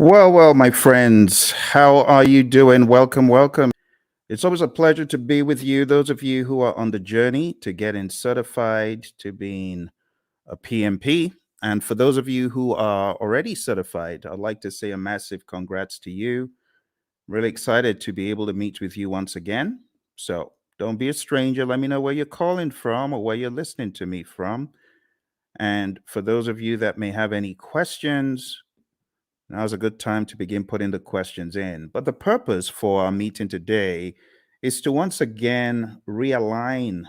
Well, my friends, how are you doing? Welcome. It's always a pleasure to be with you. Those of you who are on the journey to getting certified to being a PMP. And for those of you who are already certified, I'd like to say a massive congrats to you. Really excited to be able to meet with you once again. So don't be a stranger. Let me know where you're calling from or where you're listening to me from. And for those of you that may have any questions, now's a good time to begin putting the questions in. But the purpose for our meeting today is to once again realign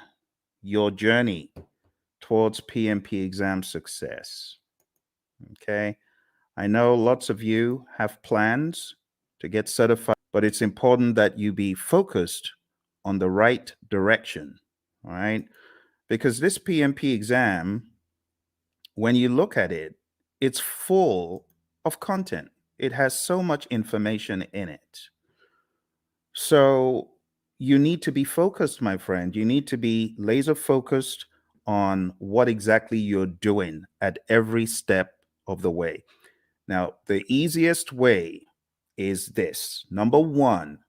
your journey towards PMP exam success. Okay. I know lots of you have plans to get certified, but it's important that you be focused on the right direction. All right. Because this PMP exam, when you look at it, it's full of content. It has so much information in it. So you need to be focused, my friend. You need to be laser focused on what exactly you're doing at every step of the way. Now, the easiest way is this. Number one,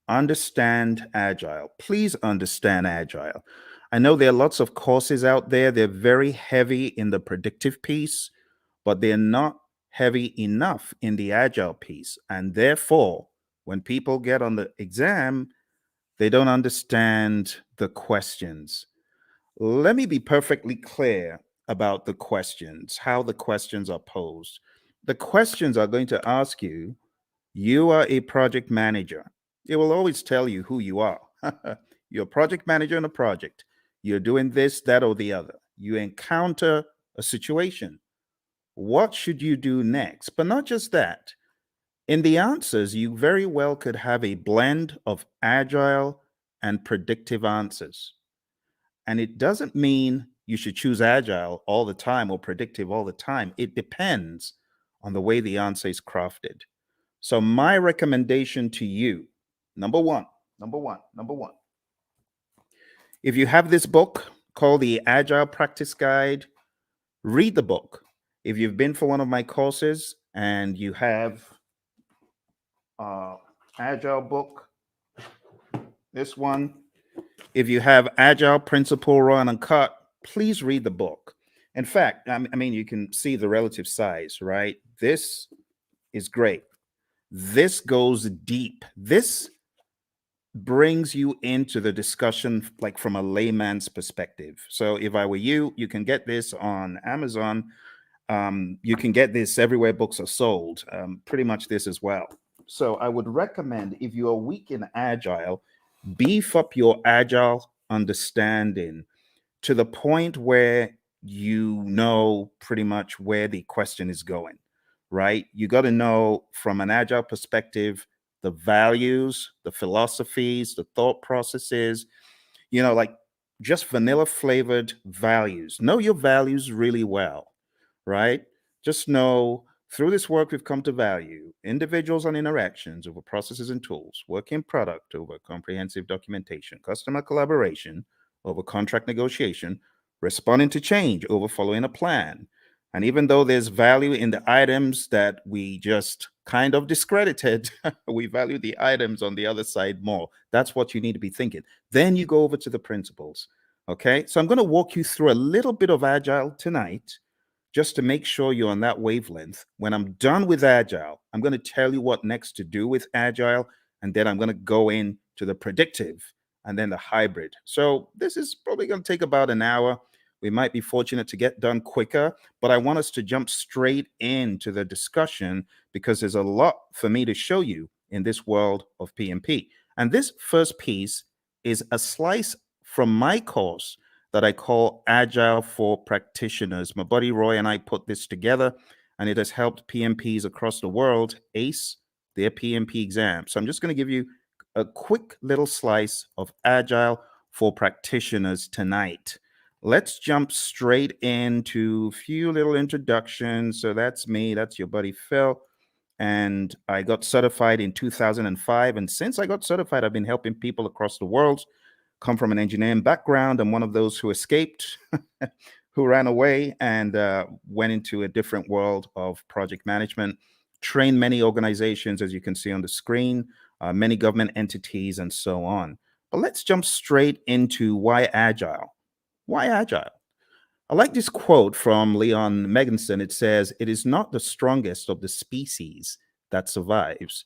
understand Agile. Please understand Agile. I know there are lots of courses out there. They're very heavy in the predictive piece, but they're not heavy enough in the Agile piece. And therefore, when people get on the exam, they don't understand the questions. Let me be perfectly clear about the questions, how the questions are posed. The questions are going to ask you, you are a project manager. It will always tell you who you are. You're a project manager in a project. You're doing this, that, or the other. You encounter a situation. What should you do next? But not just that. In the answers, you very well could have a blend of agile and predictive answers. And it doesn't mean you should choose agile all the time or predictive all the time. It depends on the way the answer is crafted. So, my recommendation to you, number one, if you have this book called the Agile Practice Guide, read the book. If you've been for one of my courses and you have Agile book, this one, if you have Agile Principle Raw and Uncut, please read the book. In fact, I mean, you can see the relative size, right? This is great. This goes deep. This brings you into the discussion like from a layman's perspective. So if I were you, you can get this on Amazon. You can get this everywhere books are sold, pretty much this as well. So I would recommend, if you are weak in Agile, beef up your Agile understanding to the point where you know pretty much where the question is going, right? You got to know from an Agile perspective the values, the philosophies, the thought processes, like just vanilla flavored values. Know your values really well, right? Just know through this work we've come to value individuals and interactions over processes and tools, working product over comprehensive documentation, customer collaboration over contract negotiation, responding to change over following a plan. And even though there's value in the items that we just kind of discredited, we value the items on the other side more. That's what you need to be thinking. Then you go over to the principles. Okay. So I'm going to walk you through a little bit of Agile tonight just to make sure you're on that wavelength. When I'm done with Agile, I'm going to tell you what next to do with Agile. And then I'm going to go into the predictive and then the hybrid. So this is probably going to take about an hour. We might be fortunate to get done quicker, but I want us to jump straight into the discussion because there's a lot for me to show you in this world of PMP. And this first piece is a slice from my course that I call Agile for Practitioners. My buddy Roy and I put this together, and it has helped PMPs across the world ace their PMP exam. So I'm just going to give you a quick little slice of Agile for Practitioners tonight. Let's jump straight into a few little introductions. So that's me, that's your buddy Phil. And I got certified in 2005. And since I got certified, I've been helping people across the world. Come from an engineering background. I'm one of those who escaped, who ran away and went into a different world of project management train many organizations, as you can see on the screen, many government entities, and so on. But let's jump straight into why Agile. Why Agile? I like this quote from Leon Megginson. It says, "It is not the strongest of the species that survives,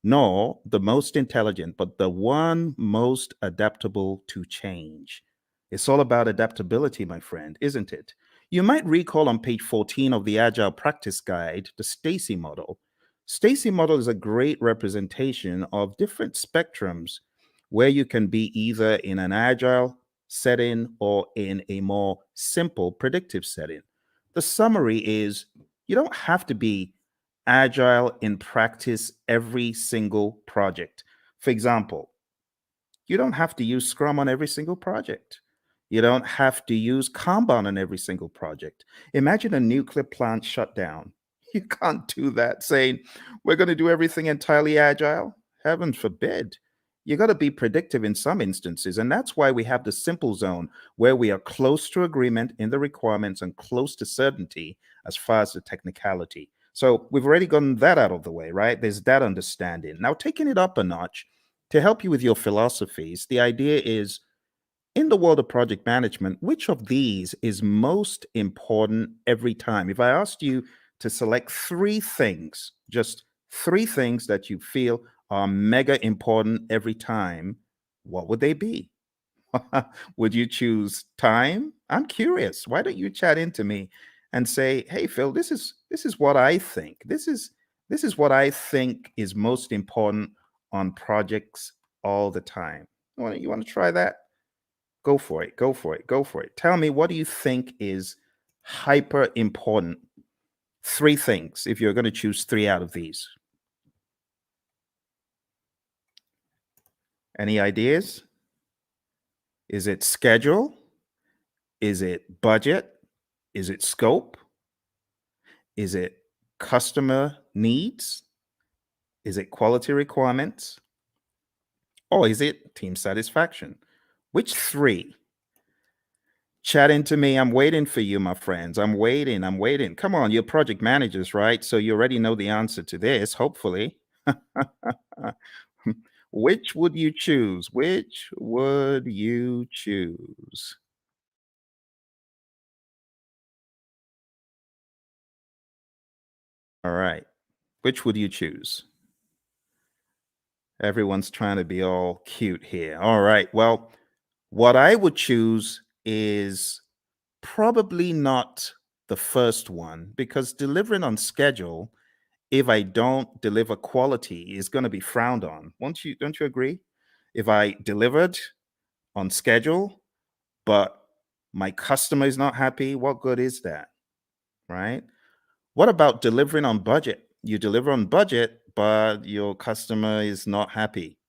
nor the most intelligent, but the one most adaptable to change." It's all about adaptability, my friend, isn't it? You might recall on page 14 of the Agile Practice Guide, the Stacey model. Stacey model is a great representation of different spectrums where you can be either in an agile setting or in a more simple predictive setting. The summary is you don't have to be agile in practice every single project. For example, you don't have to use Scrum on every single project. You don't have to use Kanban on every single project. Imagine a nuclear plant shutdown. You can't do that saying, we're going to do everything entirely agile. Heaven forbid. You got to be predictive in some instances. And that's why we have the simple zone where we are close to agreement in the requirements and close to certainty as far as the technicality. So we've already gotten that out of the way, right? There's that understanding. Now, taking it up a notch, to help you with your philosophies, the idea is in the world of project management, which of these is most important every time? If I asked you to select three things, just three things that you feel are mega important every time, what would they be? Would you choose time? I'm curious. Why don't you chat into me and say, "Hey Phil, this is what I think. This is what I think is most important on projects all the time." You want to try that? Go for it. Go for it. Go for it. Tell me, what do you think is hyper important? Three things if you're going to choose three out of these. Any ideas? Is it schedule? Is it budget? Is it scope? Is it customer needs? Is it quality requirements? Or is it team satisfaction? Which three? Chat into me. I'm waiting for you, my friends. I'm waiting. I'm waiting. Come on, you're project managers, right? So you already know the answer to this, hopefully. Which would you choose? Which would you choose? All right. Which would you choose? Everyone's trying to be all cute here. All right. Well, what I would choose is probably not the first one because delivering on schedule, if I don't deliver quality, is going to be frowned on. Don't you agree? If I delivered on schedule, but my customer is not happy, what good is that? Right? What about delivering on budget? You deliver on budget, but your customer is not happy.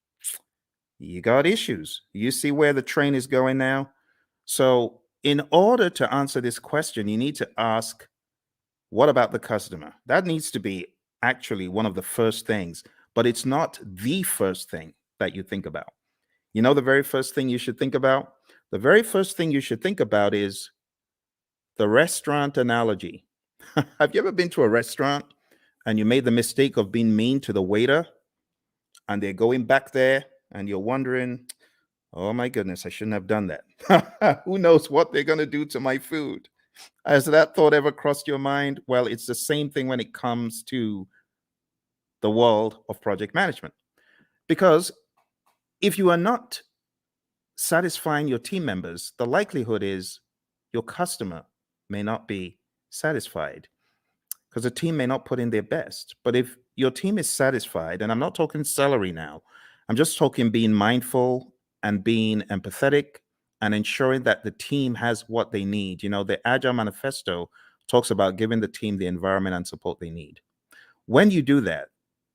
You got issues. You see where the train is going now? So, in order to answer this question, you need to ask, what about the customer? That needs to be actually one of the first things, but it's not the first thing that you think about. You know, the very first thing you should think about? The very first thing you should think about is the restaurant analogy. Have you ever been to a restaurant and you made the mistake of being mean to the waiter and they're going back there and you're wondering, oh my goodness, I shouldn't have done that. Who knows what they're going to do to my food? Has that thought ever crossed your mind? Well, it's the same thing when it comes to the world of project management. Because if you are not satisfying your team members, the likelihood is your customer may not be satisfied because the team may not put in their best. But if your team is satisfied, and I'm not talking salary now, I'm just talking being mindful and being empathetic and ensuring that the team has what they need. You know, the Agile Manifesto talks about giving the team the environment and support they need. When you do that,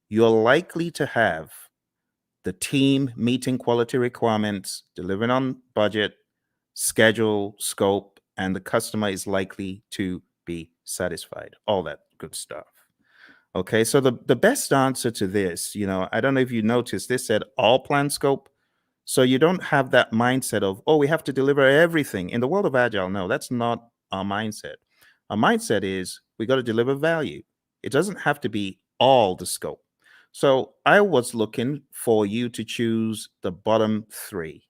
you're likely to have the team meeting quality requirements, delivering on budget, schedule, scope, and the customer is likely to be satisfied. All that good stuff. Okay, so the best answer to this, you know, I don't know if you noticed, this said all plan scope. So you don't have that mindset of, oh, we have to deliver everything. In the world of Agile, no, that's not our mindset. Our mindset is we got to deliver value. It doesn't have to be all the scope. So I was looking for you to choose the bottom three.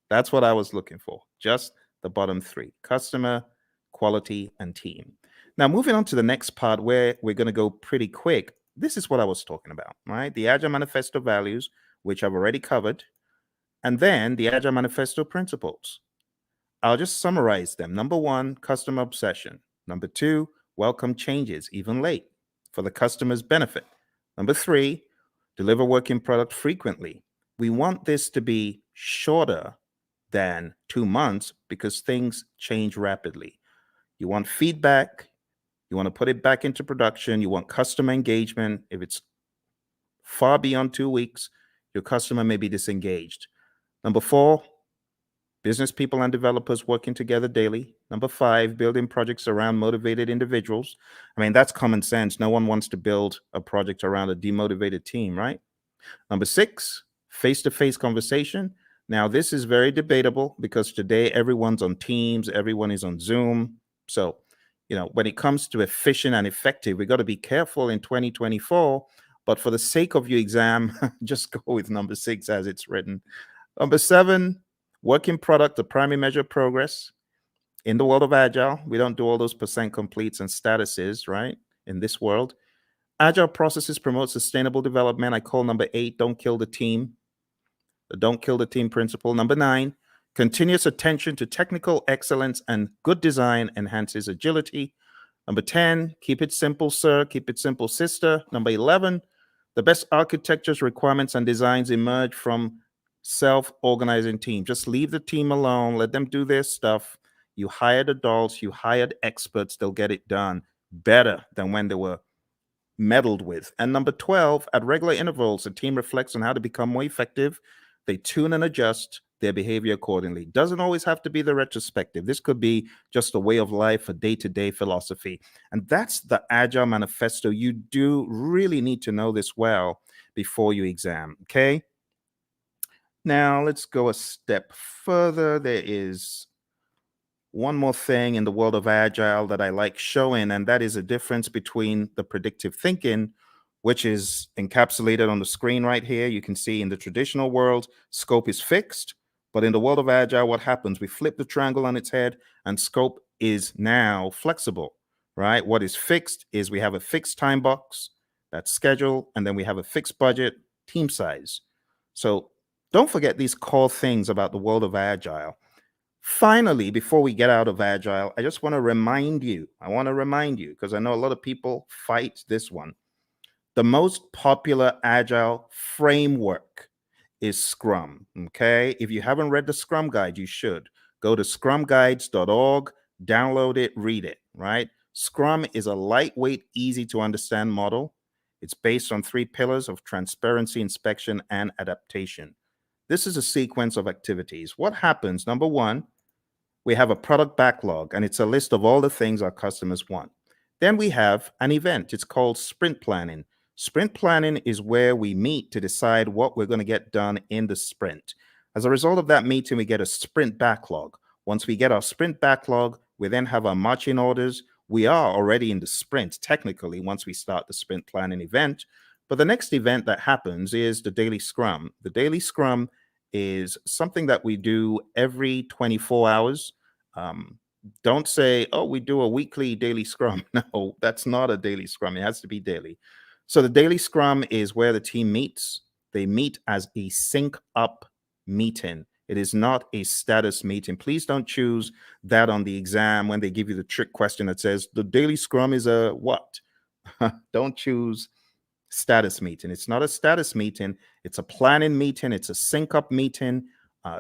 That's what I was looking for, just the bottom three: customer, quality, and team. Now, moving on to the next part where we're going to go pretty quick. This is what I was talking about, right? The Agile Manifesto values, which I've already covered, and then the Agile Manifesto principles. I'll just summarize them. Number one, customer obsession. Number two, welcome changes, even late, for the customer's benefit. Number three, deliver working product frequently. We want this to be shorter than 2 months because things change rapidly. You want feedback. You want to put it back into production. You want customer engagement. If it's far beyond 2 weeks, your customer may be disengaged. Number four, business people and developers working together daily. Number five, building projects around motivated individuals. I mean, that's common sense. No one wants to build a project around a demotivated team, right? Number six, face-to-face conversation. Now, this is very debatable because today everyone's on Teams, everyone is on Zoom. So, when it comes to efficient and effective, we got to be careful in 2024. But for the sake of your exam, just go with number six as it's written. Number seven, working product, the primary measure of progress. In the world of Agile, we don't do all those percent completes and statuses, right? In this world, Agile processes promote sustainable development. I call number eight, don't kill the team. The don't kill the team principle. Number nine, continuous attention to technical excellence and good design enhances agility. Number 10, keep it simple, sir. Keep it simple, sister. Number 11, the best architectures, requirements, and designs emerge from self-organizing team. Just leave the team alone. Let them do their stuff. You hired adults. You hired experts. They'll get it done better than when they were meddled with. And number 12, at regular intervals, the team reflects on how to become more effective. They tune and adjust their behavior accordingly. Doesn't always have to be the retrospective. This could be just a way of life, a day-to-day philosophy. And that's the Agile Manifesto. You do really need to know this well before you exam, okay? Now, let's go a step further. There is one more thing in the world of Agile that I like showing, and that is a difference between the predictive thinking, which is encapsulated on the screen right here. You can see in the traditional world, scope is fixed. But in the world of Agile, what happens? We flip the triangle on its head, and scope is now flexible, right? What is fixed is we have a fixed time box, that's schedule, and then we have a fixed budget, team size. So don't forget these core things about the world of Agile. Finally, before we get out of Agile, I just want to remind you, because I know a lot of people fight this one. The most popular Agile framework is Scrum, okay? If you haven't read the Scrum Guide, you should. Go to scrumguides.org, download it, read it, right? Scrum is a lightweight, easy to understand model. It's based on 3 pillars of transparency, inspection, and adaptation. This is a sequence of activities. What happens? Number one, we have a product backlog, and it's a list of all the things our customers want. Then we have an event. It's called sprint planning. Sprint planning is where we meet to decide what we're going to get done in the sprint. As a result of that meeting, we get a sprint backlog. Once we get our sprint backlog, we then have our marching orders. We are already in the sprint, technically, once we start the sprint planning event. But the next event that happens is the daily scrum. The daily scrum is something that we do every 24 hours. Don't say, oh, we do a weekly daily scrum. No, that's not a daily scrum. It has to be daily. So the daily scrum is where the team meets. They meet as a sync up meeting. It is not a status meeting. Please don't choose that on the exam when they give you the trick question that says the daily scrum is a what? Don't choose status meeting. It's not a status meeting. It's a planning meeting. It's a sync up meeting.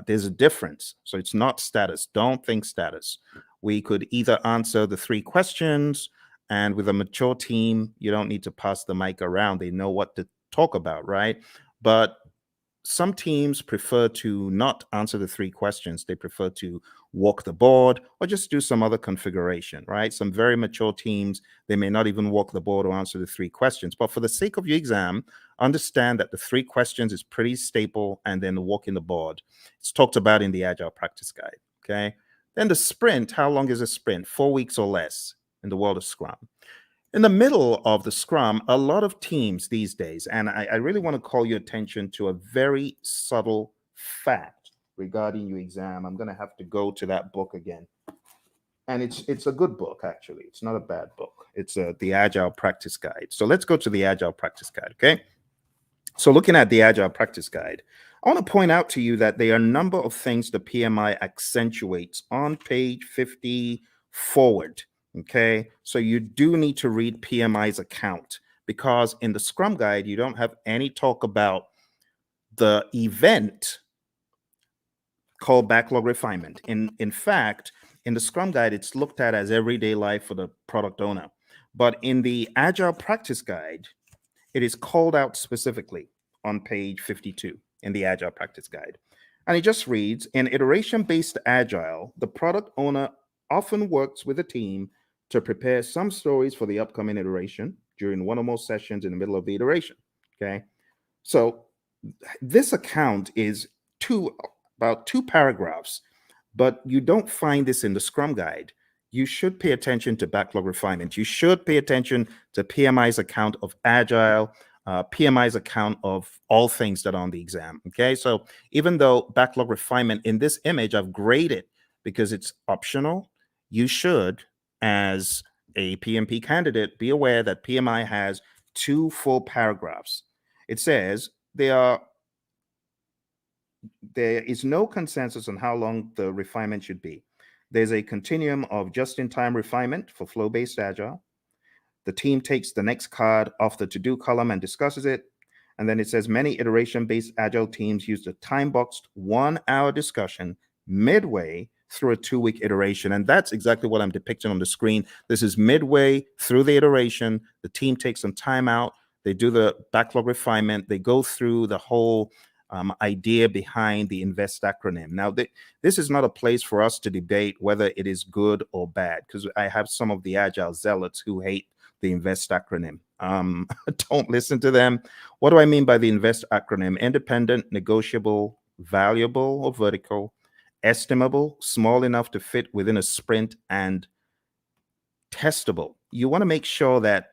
There's a difference. So it's not status. Don't think status. We could either answer the 3 questions, and with a mature team, you don't need to pass the mic around. They know what to talk about, right? But some teams prefer to not answer the 3 questions. They prefer to walk the board or just do some other configuration, right? Some very mature teams, they may not even walk the board or answer the 3 questions. But for the sake of your exam, understand that the 3 questions is pretty staple, and then the walking the board. It's talked about in the Agile Practice Guide, okay? Then the sprint, how long is a sprint? 4 weeks or less in the world of Scrum. In the middle of the Scrum, a lot of teams these days, and I really want to call your attention to a very subtle fact regarding your exam. I'm going to have to go to that book again. And it's a good book, actually. It's not a bad book. It's the Agile Practice Guide. So let's go to the Agile Practice Guide, okay? So looking at the Agile Practice Guide, I want to point out to you that there are a number of things the PMI accentuates on page 50 forward, okay? So you do need to read PMI's account, because in the Scrum Guide, you don't have any talk about the event called Backlog Refinement. In fact, in the Scrum Guide, it's looked at as everyday life for the product owner. But in the Agile Practice Guide, it is called out specifically on page 52 in the Agile Practice Guide. And it just reads, in iteration-based Agile, the product owner often works with a team to prepare some stories for the upcoming iteration during one or more sessions in the middle of the iteration, okay? So this account is about two paragraphs, but you don't find this in the Scrum Guide. You should pay attention to backlog refinement. You should pay attention to PMI's account of Agile, PMI's account of all things that are on the exam. Okay, so even though backlog refinement in this image I've graded because it's optional, you should, as a PMP candidate, be aware that PMI has two full paragraphs. It says there is no consensus on how long the refinement should be. There's a continuum of just-in-time refinement for flow-based Agile. The team takes the next card off the to-do column and discusses it. And then it says many iteration-based Agile teams use the time-boxed 1-hour discussion midway through a 2-week iteration. And that's exactly what I'm depicting on the screen. This is midway through the iteration. The team takes some time out. They do the backlog refinement. They go through the whole idea behind the INVEST acronym. Now, this is not a place for us to debate whether it is good or bad, because I have some of the Agile zealots who hate the INVEST acronym. Don't listen to them. What do I mean by the INVEST acronym? Independent, negotiable, valuable or vertical, estimable, small enough to fit within a sprint, and testable. You want to make sure that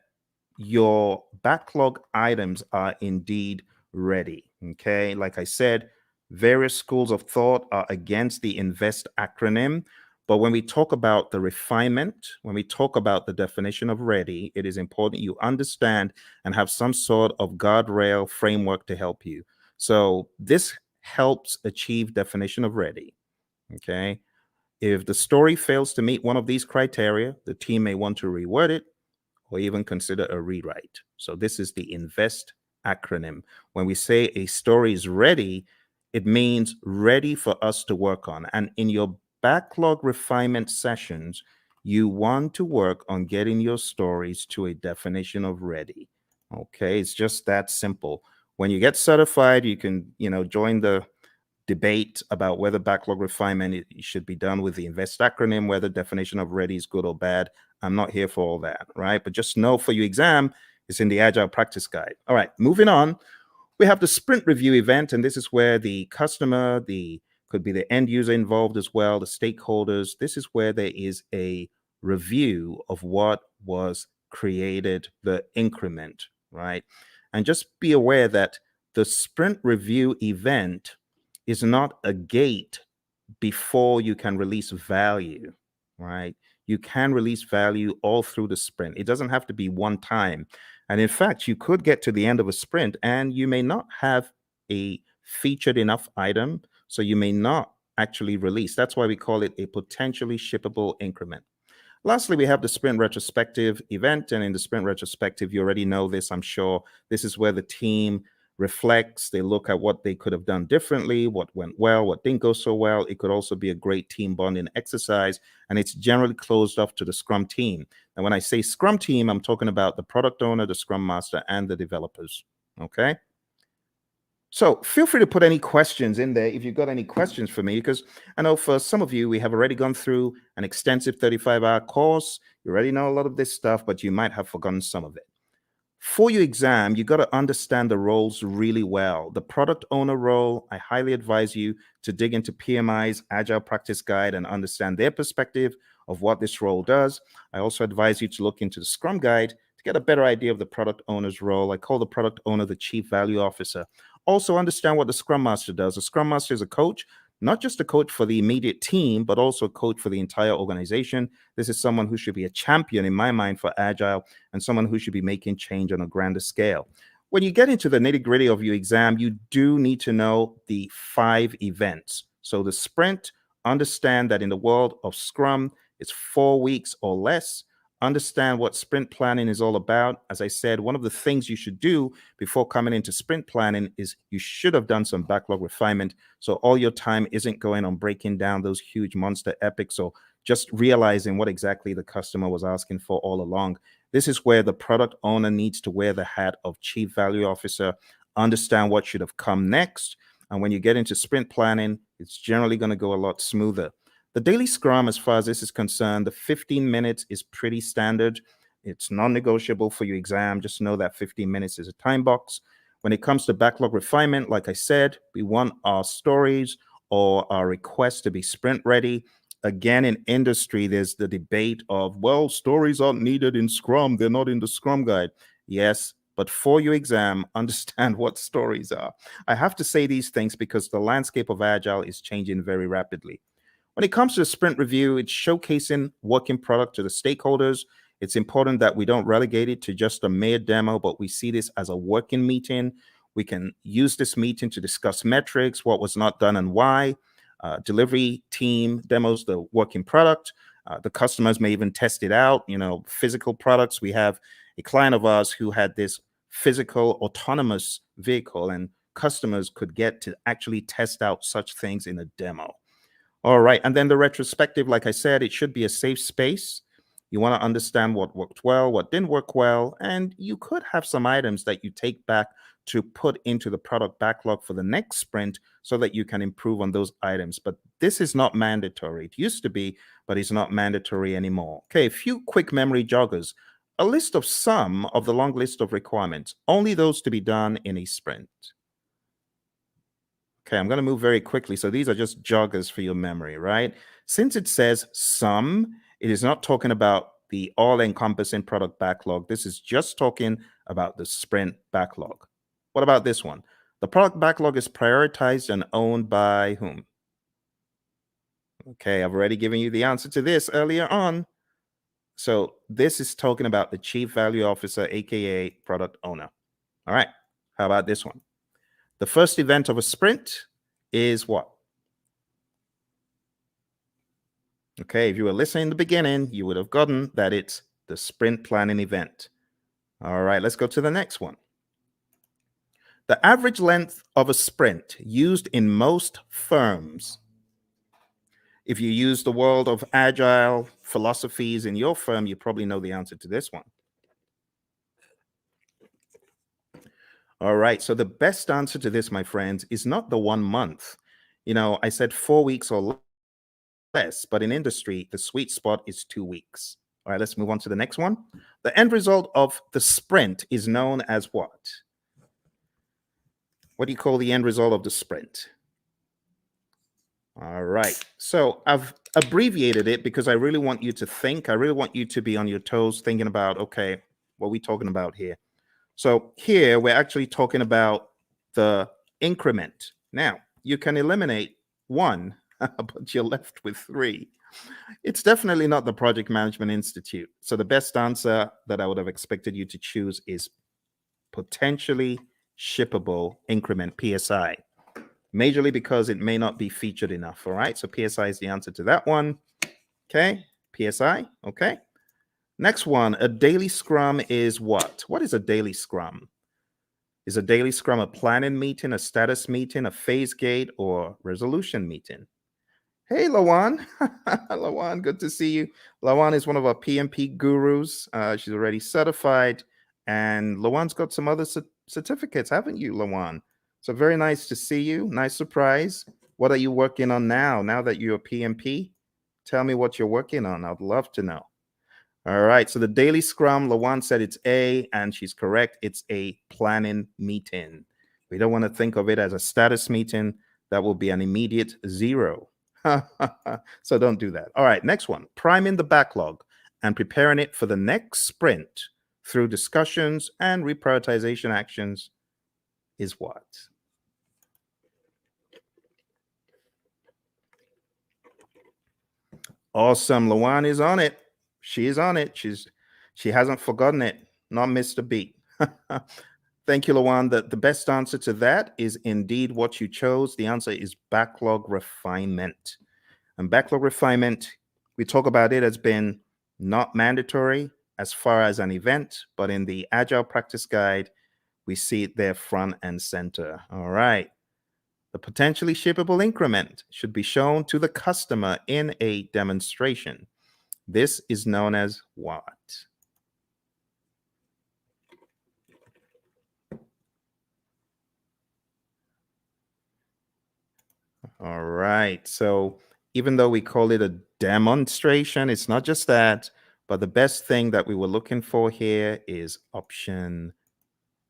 your backlog items are indeed ready. Okay, like I said, various schools of thought are against the INVEST acronym. But when we talk about the refinement, when we talk about the definition of ready, it is important you understand and have some sort of guardrail framework to help you. So this helps achieve definition of ready. Okay. If the story fails to meet one of these criteria, the team may want to reword it or even consider a rewrite. So this is the INVEST acronym. When we say a story is ready, it means ready for us to work on. And in your backlog refinement sessions, you want to work on getting your stories to a definition of ready. Okay, it's just that simple. When you get certified, you can, join the debate about whether backlog refinement should be done with the INVEST acronym, whether definition of ready is good or bad. I'm not here for all that, right? But just know for your exam, it's in the Agile Practice Guide. All right, moving on. We have the sprint review event, and this is where the customer, could be the end user involved as well, the stakeholders. This is where there is a review of what was created, the increment, right? And just be aware that the sprint review event is not a gate before you can release value, right? You can release value all through the sprint. It doesn't have to be one time. And in fact, you could get to the end of a sprint and you may not have a featured enough item, so you may not actually release. That's why we call it a potentially shippable increment. Lastly, we have the sprint retrospective event. And in the sprint retrospective, you already know this, I'm sure. This is where the team reflects, they look at what they could have done differently, what went well, what didn't go so well. It could also be a great team bonding exercise, and it's generally closed off to the Scrum team. And when I say Scrum team, I'm talking about the product owner, the Scrum master, and the developers. Okay. So feel free to put any questions in there if you've got any questions for me, because I know for some of you, we have already gone through an extensive 35-hour course. You already know a lot of this stuff, but you might have forgotten some of it. For your exam, you got to understand the roles really well. The product owner role, I highly advise you to dig into PMI's Agile Practice Guide and understand their perspective of what this role does. I also advise you to look into the Scrum Guide to get a better idea of the product owner's role. I call the product owner the chief value officer. Also understand what the Scrum Master does. The Scrum Master is a coach, not just a coach for the immediate team, but also a coach for the entire organization. This is someone who should be a champion in my mind for Agile and someone who should be making change on a grander scale. When you get into the nitty-gritty of your exam, you do need to know the 5 events. So the sprint, understand that in the world of Scrum, it's 4 weeks or less. Understand what sprint planning is all about. As I said, one of the things you should do before coming into sprint planning is you should have done some backlog refinement. So all your time isn't going on breaking down those huge monster epics or just realizing what exactly the customer was asking for all along. This is where the product owner needs to wear the hat of chief value officer, understand what should have come next. And when you get into sprint planning, it's generally going to go a lot smoother. The daily Scrum, as far as this is concerned, the 15 minutes is pretty standard. It's non-negotiable for your exam. Just know that 15 minutes is a time box. When it comes to backlog refinement, like I said, we want our stories or our requests to be sprint ready. Again, in industry, there's the debate of, well, stories aren't needed in Scrum. They're not in the Scrum Guide. Yes, but for your exam, understand what stories are. I have to say these things because the landscape of Agile is changing very rapidly. When it comes to the sprint review, it's showcasing working product to the stakeholders. It's important that we don't relegate it to just a mere demo, but we see this as a working meeting. We can use this meeting to discuss metrics, what was not done and why. Delivery team demos the working product. The customers may even test it out. Physical products. We have a client of ours who had this physical autonomous vehicle, and customers could get to actually test out such things in a demo. All right. And then the retrospective, like I said, it should be a safe space. You want to understand what worked well, what didn't work well, and you could have some items that you take back to put into the product backlog for the next sprint so that you can improve on those items. But this is not mandatory. It used to be, but it's not mandatory anymore. Okay, a few quick memory joggers. A list of some of the long list of requirements, only those to be done in a sprint. Okay, I'm going to move very quickly. So these are just joggers for your memory, right? Since it says some, it is not talking about the all-encompassing product backlog. This is just talking about the sprint backlog. What about this one? The product backlog is prioritized and owned by whom? Okay, I've already given you the answer to this earlier on. So this is talking about the chief value officer, aka product owner. All right, how about this one? The first event of a sprint is what? Okay, if you were listening in the beginning, you would have gotten that it's the sprint planning event. All right, let's go to the next one. The average length of a sprint used in most firms. If you use the world of Agile philosophies in your firm, you probably know the answer to this one. All right, so the best answer to this, my friends, is not the 1 month. I said 4 weeks or less, but in industry, the sweet spot is 2 weeks. All right, let's move on to the next one. The end result of the sprint is known as what? What do you call the end result of the sprint? All right, so I've abbreviated it because I really want you to think. I really want you to be on your toes thinking about, okay, what are we talking about here? So here we're actually talking about the increment. Now, you can eliminate 1, but you're left with 3. It's definitely not the Project Management Institute. So the best answer that I would have expected you to choose is potentially shippable increment, PSI. Majorly because it may not be featured enough. All right, so PSI is the answer to that one. Okay, PSI. Okay. Next one, a daily Scrum is what? What is a daily Scrum? Is a daily Scrum a planning meeting, a status meeting, a phase gate, or resolution meeting? Hey, Lawan. Lawan, good to see you. Lawan is one of our PMP gurus. She's already certified. And Lawan's got some other certificates, haven't you, Lawan? So very nice to see you. Nice surprise. What are you working on now that you're a PMP? Tell me what you're working on. I'd love to know. All right. So the daily Scrum, Lawan said it's A, and she's correct. It's a planning meeting. We don't want to think of it as a status meeting. That will be an immediate 0. So don't do that. All right, next one. Priming the backlog and preparing it for the next sprint through discussions and reprioritization actions is what? Awesome. Lawan is on it. She is on it. She hasn't forgotten it. Not missed a beat. Thank you, Lawan. The best answer to that is indeed what you chose. The answer is backlog refinement. And backlog refinement, we talk about it as being not mandatory as far as an event, but in the Agile Practice Guide, we see it there front and center. All right. The potentially shippable increment should be shown to the customer in a demonstration. This is known as what? All right. So even though we call it a demonstration, it's not just that, but the best thing that we were looking for here is option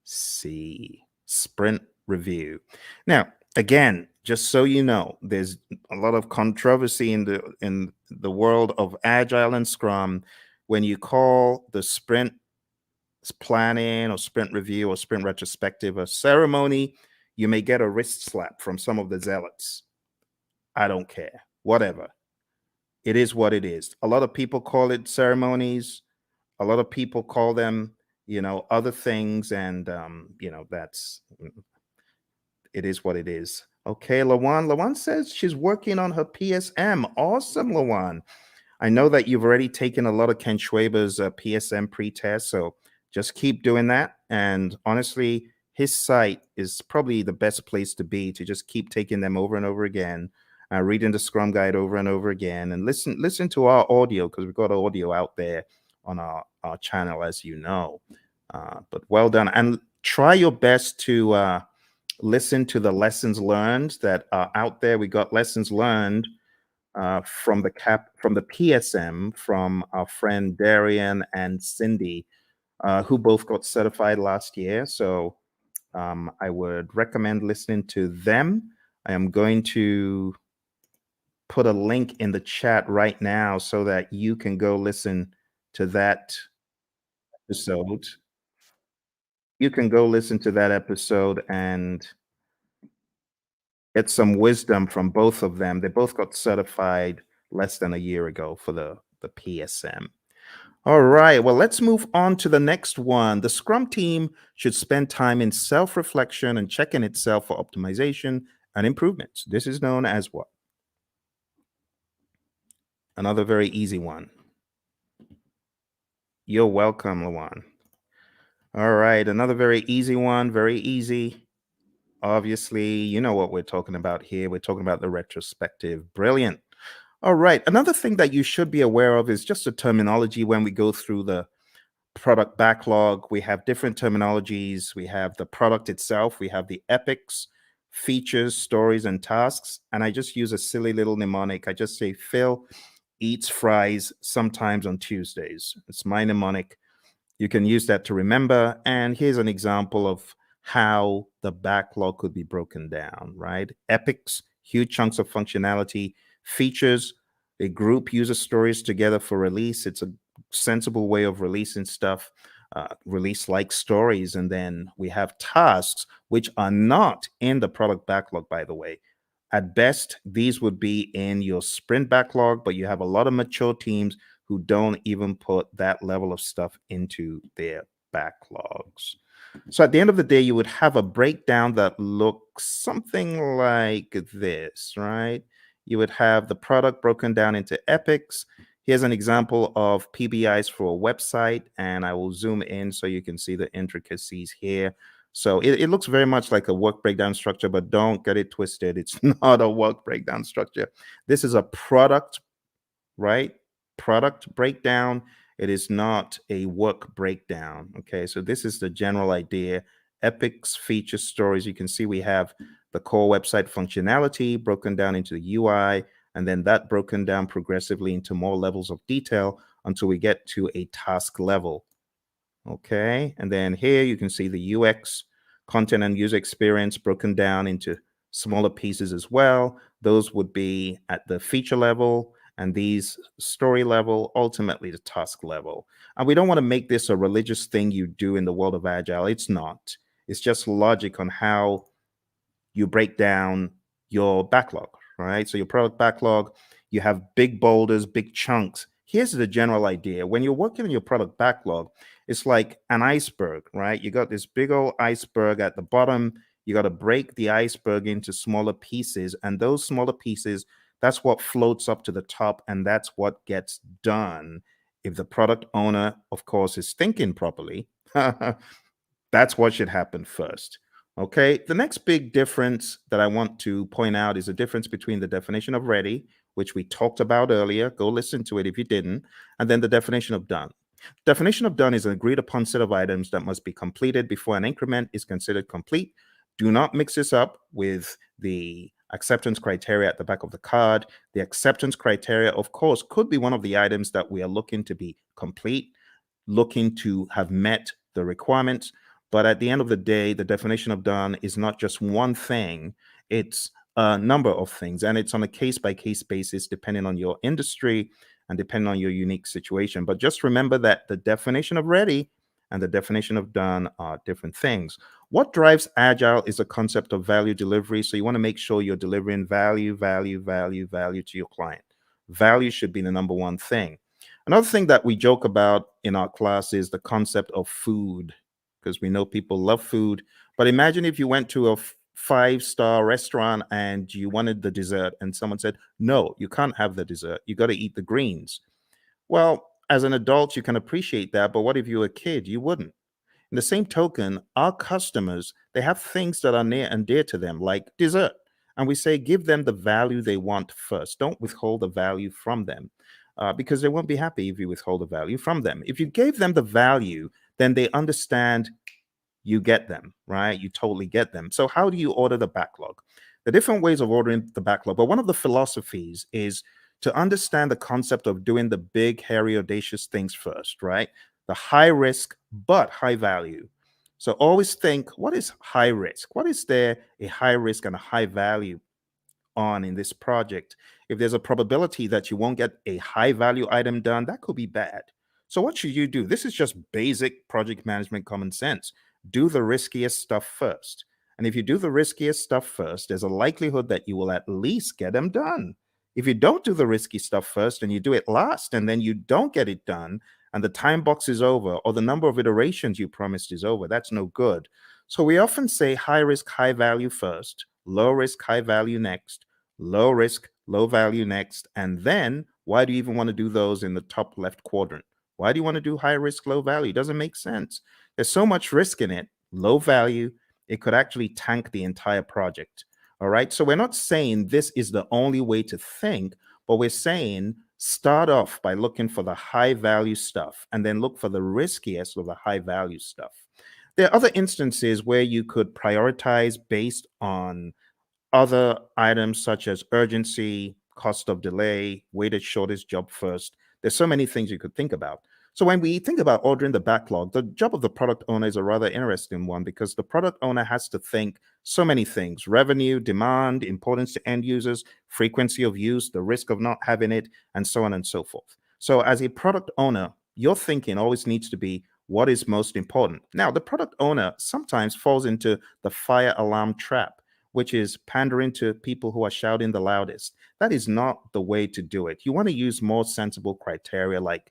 C, sprint review. Now, again, just so you know, there's a lot of controversy in the world of Agile and Scrum when you call the sprint planning or sprint review or sprint retrospective a ceremony. You may get a wrist slap from some of the zealots. I don't care. Whatever. It is what it is. A lot of people call it ceremonies. A lot of people call them, other things, and that's it is what it is. Okay, Lawan. Lawan says she's working on her PSM. Awesome, Lawan. I know that you've already taken a lot of Ken Schwaber's PSM pre-test, so just keep doing that. And honestly, his site is probably the best place to be to just keep taking them over and over again, reading the Scrum Guide over and over again, and listen to our audio because we've got audio out there on our channel, as you know. But well done, and try your best to listen to the lessons learned that are out there. We got lessons learned from the PSM from our friend Darian and Cindy, who both got certified last year. So I would recommend listening to them. I am going to put a link in the chat right now so that you can go listen to that episode. You can go listen to that episode and get some wisdom from both of them. They both got certified less than a year ago for the PSM. All right, well, let's move on to the next one. The Scrum team should spend time in self-reflection and checking itself for optimization and improvements. This is known as what? Another very easy one. You're welcome, Lawan. All right, another very easy one, very easy. Obviously, you know what we're talking about here. We're talking about the retrospective. Brilliant. All right, another thing that you should be aware of is just the terminology when we go through the product backlog. We have different terminologies. We have the product itself. We have the epics, features, stories, and tasks. And I just use a silly little mnemonic. I just say Phil eats fries sometimes on Tuesdays. It's my mnemonic. You can use that to remember. And here's an example of how the backlog could be broken down, right? Epics, huge chunks of functionality. Features, they group user stories together for release. It's a sensible way of releasing stuff, release like stories. And then we have tasks, which are not in the product backlog, by the way. At best, these would be in your sprint backlog, but you have a lot of mature teams who don't even put that level of stuff into their backlogs. So at the end of the day, you would have a breakdown that looks something like this, right? You would have the product broken down into epics. Here's an example of PBIs for a website, and I will zoom in so you can see the intricacies here. So it looks very much like a work breakdown structure, but don't get it twisted. It's not a work breakdown structure. This is a product, right? Product breakdown. It is not a work breakdown. Okay, so this is the general idea. Epics, features, stories. You can see we have the core website functionality broken down into the UI, and then that broken down progressively into more levels of detail until we get to a task level. Okay, and then here you can see the UX, content and user experience broken down into smaller pieces as well. Those would be at the feature level, and these story level, ultimately the task level. And we don't want to make this a religious thing you do in the world of Agile. It's not. It's just logic on how you break down your backlog, right? So your product backlog, you have big boulders, big chunks. Here's the general idea. When you're working on your product backlog, it's like an iceberg, right? You got this big old iceberg at the bottom. You got to break the iceberg into smaller pieces. And those smaller pieces, that's what floats up to the top. And that's what gets done. If the product owner, of course, is thinking properly, that's what should happen first. Okay. The next big difference that I want to point out is the difference between the definition of ready, which we talked about earlier. Go listen to it if you didn't. And then the definition of done. Definition of done is an agreed upon set of items that must be completed before an increment is considered complete. Do not mix this up with the acceptance criteria at the back of the card. The acceptance criteria, of course, could be one of the items that we are looking to be complete, looking to have met the requirements. But at the end of the day, the definition of done is not just one thing, it's a number of things. And it's on a case by case basis, depending on your industry and depending on your unique situation. But just remember that the definition of ready and the definition of done are different things. What drives Agile is a concept of value delivery. So you want to make sure you're delivering value to your client. Value should be the number one thing. Another thing that we joke about in our class is the concept of food, because we know people love food. But imagine if you went to a five-star restaurant and you wanted the dessert and someone said, no, you can't have the dessert. You got to eat the greens. Well, as an adult, you can appreciate that. But what if you were a kid? You wouldn't. In the same token, our customers, they have things that are near and dear to them, like dessert. And we say, give them the value they want first. Don't withhold the value from them, because they won't be happy if you withhold the value from them. If you gave them the value, then they understand you get them, right? You totally get them. So how do you order the backlog? The different ways of ordering the backlog, but one of the philosophies is to understand the concept of doing the big, hairy, audacious things first, right? The high risk, but high value. So always think, what is high risk? What is there a high risk and a high value on in this project? If there's a probability that you won't get a high value item done, that could be bad. So what should you do? This is just basic project management common sense. Do the riskiest stuff first. And if you do the riskiest stuff first, there's a likelihood that you will at least get them done. If you don't do the risky stuff first and you do it last and then you don't get it done and the time box is over or the number of iterations you promised is over, that's no good. So we often say high risk, high value first, low risk, high value next, low risk, low value next. And then why do you even want to do those in the top left quadrant? Why do you want to do high risk, low value? It doesn't make sense. There's so much risk in it, low value, it could actually tank the entire project. All right. So we're not saying this is the only way to think, but we're saying start off by looking for the high value stuff and then look for the riskiest of the high value stuff. There are other instances where you could prioritize based on other items such as urgency, cost of delay, weighted shortest job first. There's so many things you could think about. So when we think about ordering the backlog, the job of the product owner is a rather interesting one because the product owner has to think so many things: revenue, demand, importance to end users, frequency of use, the risk of not having it, and so on and so forth. So as a product owner, your thinking always needs to be what is most important. Now, the product owner sometimes falls into the fire alarm trap, which is pandering to people who are shouting the loudest. That is not the way to do it. You want to use more sensible criteria like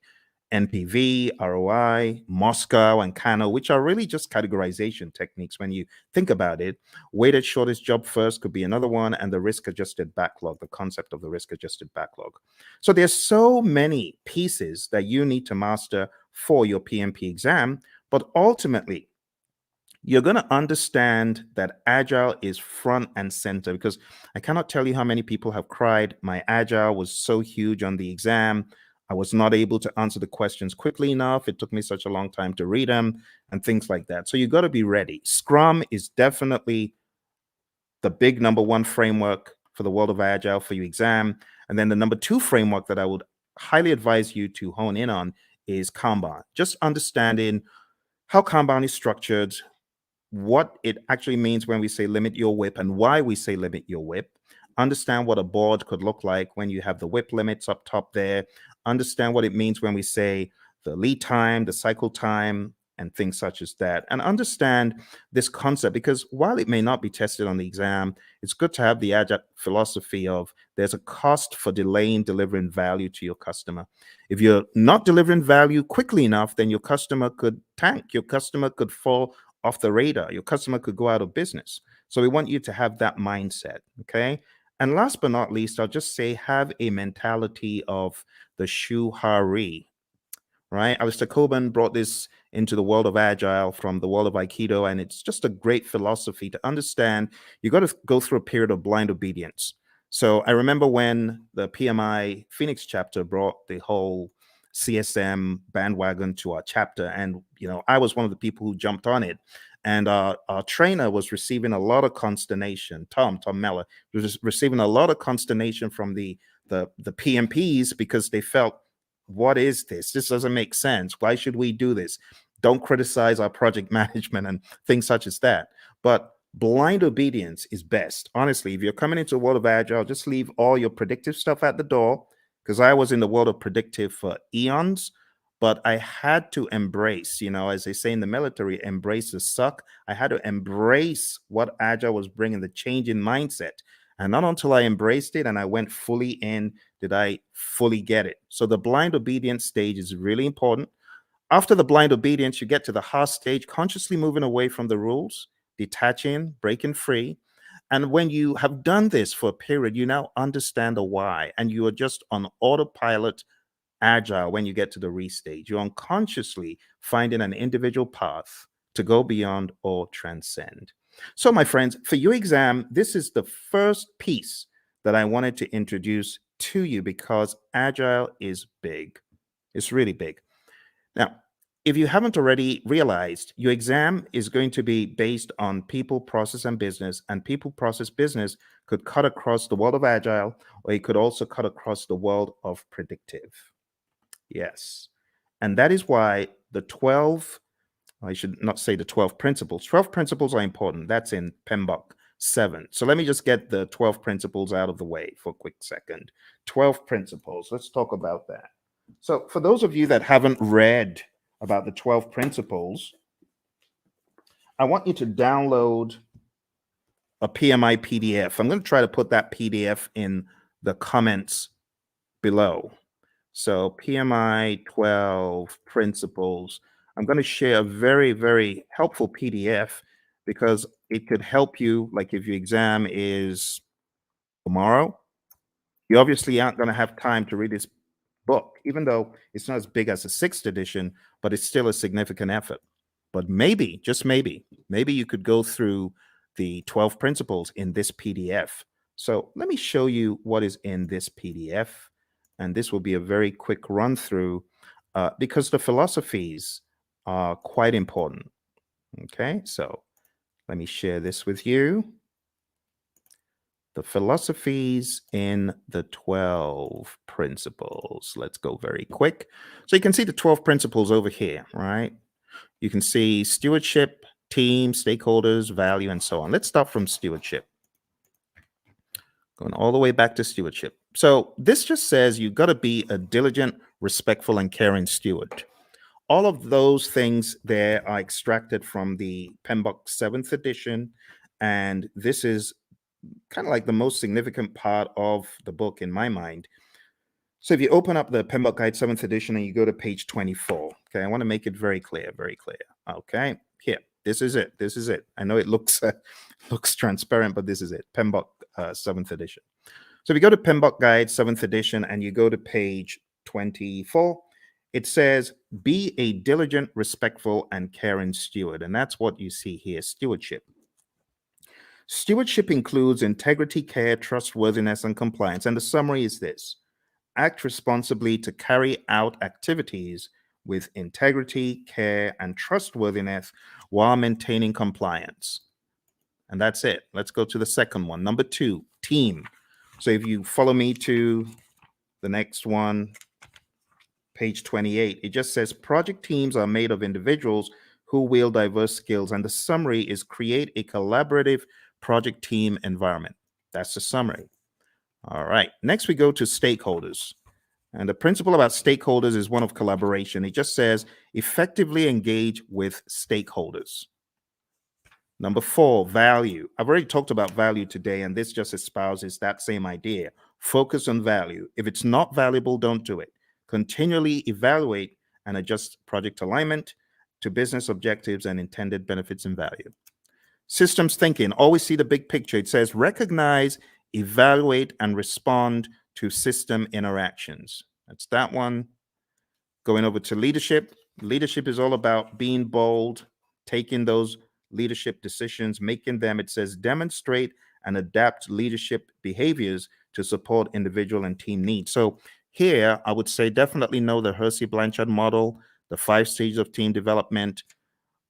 NPV, ROI, Moscow, and Kano, which are really just categorization techniques when you think about it. Weighted shortest job first could be another one, and the risk-adjusted backlog, the concept of the risk-adjusted backlog. So there's so many pieces that you need to master for your PMP exam, but ultimately, you're going to understand that Agile is front and center, because I cannot tell you how many people have cried, my Agile was so huge on the exam. I was not able to answer the questions quickly enough. It took me such a long time to read them and things like that. So you got to be ready. Scrum is definitely the big number one framework for the world of Agile for your exam. And then the number two framework that I would highly advise you to hone in on is Kanban. Just understanding how Kanban is structured, what it actually means when we say limit your WIP and why we say limit your WIP. Understand what a board could look like when you have the WIP limits up top there. Understand what it means when we say the lead time, the cycle time, and things such as that. And understand this concept, because while it may not be tested on the exam, it's good to have the Agile philosophy of there's a cost for delaying delivering value to your customer. If you're not delivering value quickly enough, then your customer could tank, your customer could fall off the radar, your customer could go out of business. So we want you to have that mindset, okay? And last but not least, I'll just say have a mentality of the shuhari, right? Alistair Coburn brought this into the world of Agile from the world of Aikido, and it's just a great philosophy to understand. You got to go through a period of blind obedience. So I remember when the PMI Phoenix chapter brought the whole CSM bandwagon to our chapter, and I was one of the people who jumped on it. And our trainer was receiving a lot of consternation. Tom Mellor was receiving a lot of consternation from the PMPs because they felt, what is this? This doesn't make sense. Why should we do this? Don't criticize our project management and things such as that. But blind obedience is best. Honestly, if you're coming into a world of Agile, just leave all your predictive stuff at the door, because I was in the world of predictive for eons. But I had to embrace, as they say in the military, embrace the suck. I had to embrace what Agile was bringing, the change in mindset. And not until I embraced it and I went fully in did I fully get it. So the blind obedience stage is really important. After the blind obedience, you get to the heart stage, consciously moving away from the rules, detaching, breaking free. And when you have done this for a period, you now understand the why, and you are just on autopilot Agile when you get to the restage. You're unconsciously finding an individual path to go beyond or transcend. So, my friends, for your exam, this is the first piece that I wanted to introduce to you because Agile is big. It's really big. Now, if you haven't already realized, your exam is going to be based on people, process, and business, and people, process, business could cut across the world of Agile, or it could also cut across the world of predictive. Yes. And that is why I should not say the 12 principles. 12 principles are important. That's in PMBOK 7. So let me just get the 12 principles out of the way for a quick second. 12 principles. Let's talk about that. So for those of you that haven't read about the 12 principles, I want you to download a PMI PDF. I'm going to try to put that PDF in the comments below. So PMI 12 principles. I'm going to share a very, very helpful PDF because it could help you. Like if your exam is tomorrow, you obviously aren't going to have time to read this book, even though it's not as big as the 6th edition, but it's still a significant effort. But maybe, just maybe you could go through the 12 principles in this PDF. So let me show you what is in this PDF. And this will be a very quick run through because the philosophies are quite important. Okay, so let me share this with you. The philosophies in the 12 principles. Let's go very quick. So you can see the 12 principles over here, right? You can see stewardship, team, stakeholders, value, and so on. Let's start from stewardship. Going all the way back to stewardship. So this just says you've got to be a diligent, respectful, and caring steward. All of those things there are extracted from the PMBOK 7th edition, and this is kind of like the most significant part of the book in my mind. So if you open up the PMBOK Guide 7th edition and you go to page 24, okay, I want to make it very clear, very clear. Okay, here, this is it. This is it. I know it looks transparent, but this is it. PMBOK 7th edition. So if you go to PMBOK Guide 7th edition and you go to page 24, it says, be a diligent, respectful, and caring steward. And that's what you see here, stewardship. Stewardship includes integrity, care, trustworthiness, and compliance. And the summary is this: act responsibly to carry out activities with integrity, care, and trustworthiness while maintaining compliance. And that's it. Let's go to the second one. Number 2, team. So if you follow me to the next one, page 28, it just says project teams are made of individuals who wield diverse skills. And the summary is create a collaborative project team environment. That's the summary. All right. Next, we go to stakeholders. And the principle about stakeholders is one of collaboration. It just says effectively engage with stakeholders. Number 4, value. I've already talked about value today, and this just espouses that same idea. Focus on value. If it's not valuable, don't do it. Continually evaluate and adjust project alignment to business objectives and intended benefits and value. Systems thinking. Always see the big picture. It says recognize, evaluate, and respond to system interactions. That's that one. Going over to leadership. Leadership is all about being bold, taking those leadership decisions, making them. It says demonstrate and adapt leadership behaviors to support individual and team needs. So here, I would say definitely know the Hersey-Blanchard model, the 5 stages of team development,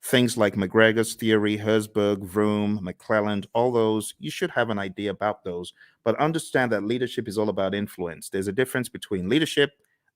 things like McGregor's theory, Herzberg, Vroom, McClelland, all those. You should have an idea about those, but understand that leadership is all about influence. There's a difference between leadership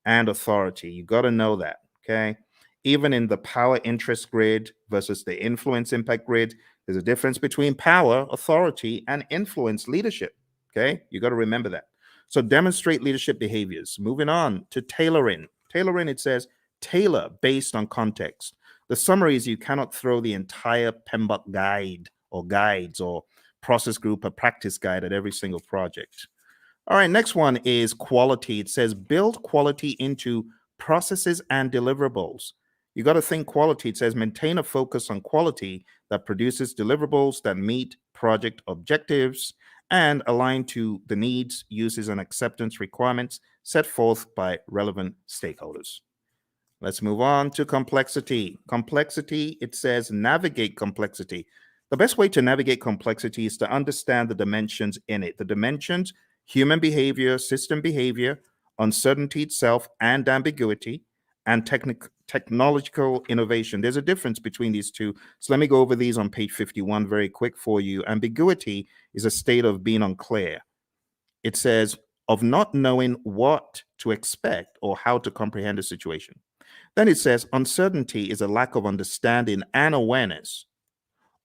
and authority. You got to know that, okay? Even in the power interest grid versus the influence impact grid, there's a difference between power, authority, and influence leadership, okay? You got to remember that. So demonstrate leadership behaviors. Moving on to tailoring. Tailoring, it says tailor based on context. The summary is you cannot throw the entire PMBOK guide or guides or process group or practice guide at every single project. All right, next one is quality. It says build quality into processes and deliverables. You got to think quality. It says maintain a focus on quality that produces deliverables that meet project objectives and align to the needs, uses, and acceptance requirements set forth by relevant stakeholders. Let's move on to complexity. Complexity, it says navigate complexity. The best way to navigate complexity is to understand the dimensions in it. The dimensions: human behavior, system behavior, uncertainty itself, and ambiguity, and technological innovation. There's a difference between these two. So let me go over these on page 51 very quick for you. Ambiguity is a state of being unclear. It says of not knowing what to expect or how to comprehend a situation. Then it says uncertainty is a lack of understanding and awareness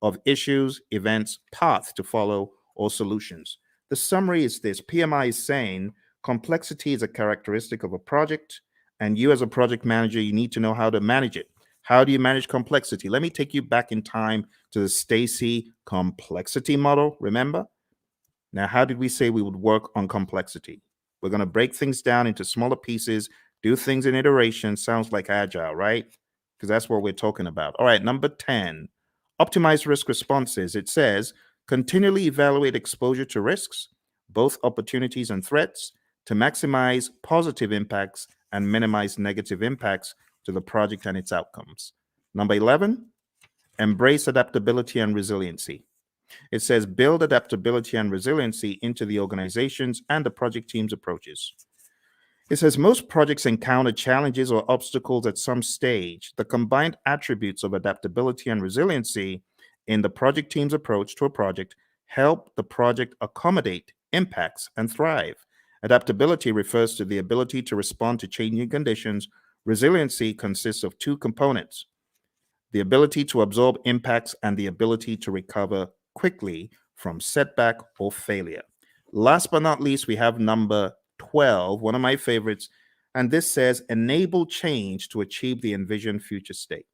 of issues, events, paths to follow, or solutions. The summary is this: PMI is saying complexity is a characteristic of a project, and you as a project manager, you need to know how to manage it. How do you manage complexity? Let me take you back in time to the Stacey complexity model, remember? Now, how did we say we would work on complexity? We're going to break things down into smaller pieces, do things in iteration. Sounds like Agile, right? Because that's what we're talking about. All right, number 10, optimize risk responses. It says continually evaluate exposure to risks, both opportunities and threats, to maximize positive impacts and minimize negative impacts to the project and its outcomes. Number 11, embrace adaptability and resiliency. It says build adaptability and resiliency into the organization's and the project team's approaches. It says most projects encounter challenges or obstacles at some stage. The combined attributes of adaptability and resiliency in the project team's approach to a project help the project accommodate impacts and thrive. Adaptability refers to the ability to respond to changing conditions. Resiliency consists of 2 components: the ability to absorb impacts and the ability to recover quickly from setback or failure. Last but not least, we have number 12, one of my favorites, and this says enable change to achieve the envisioned future state.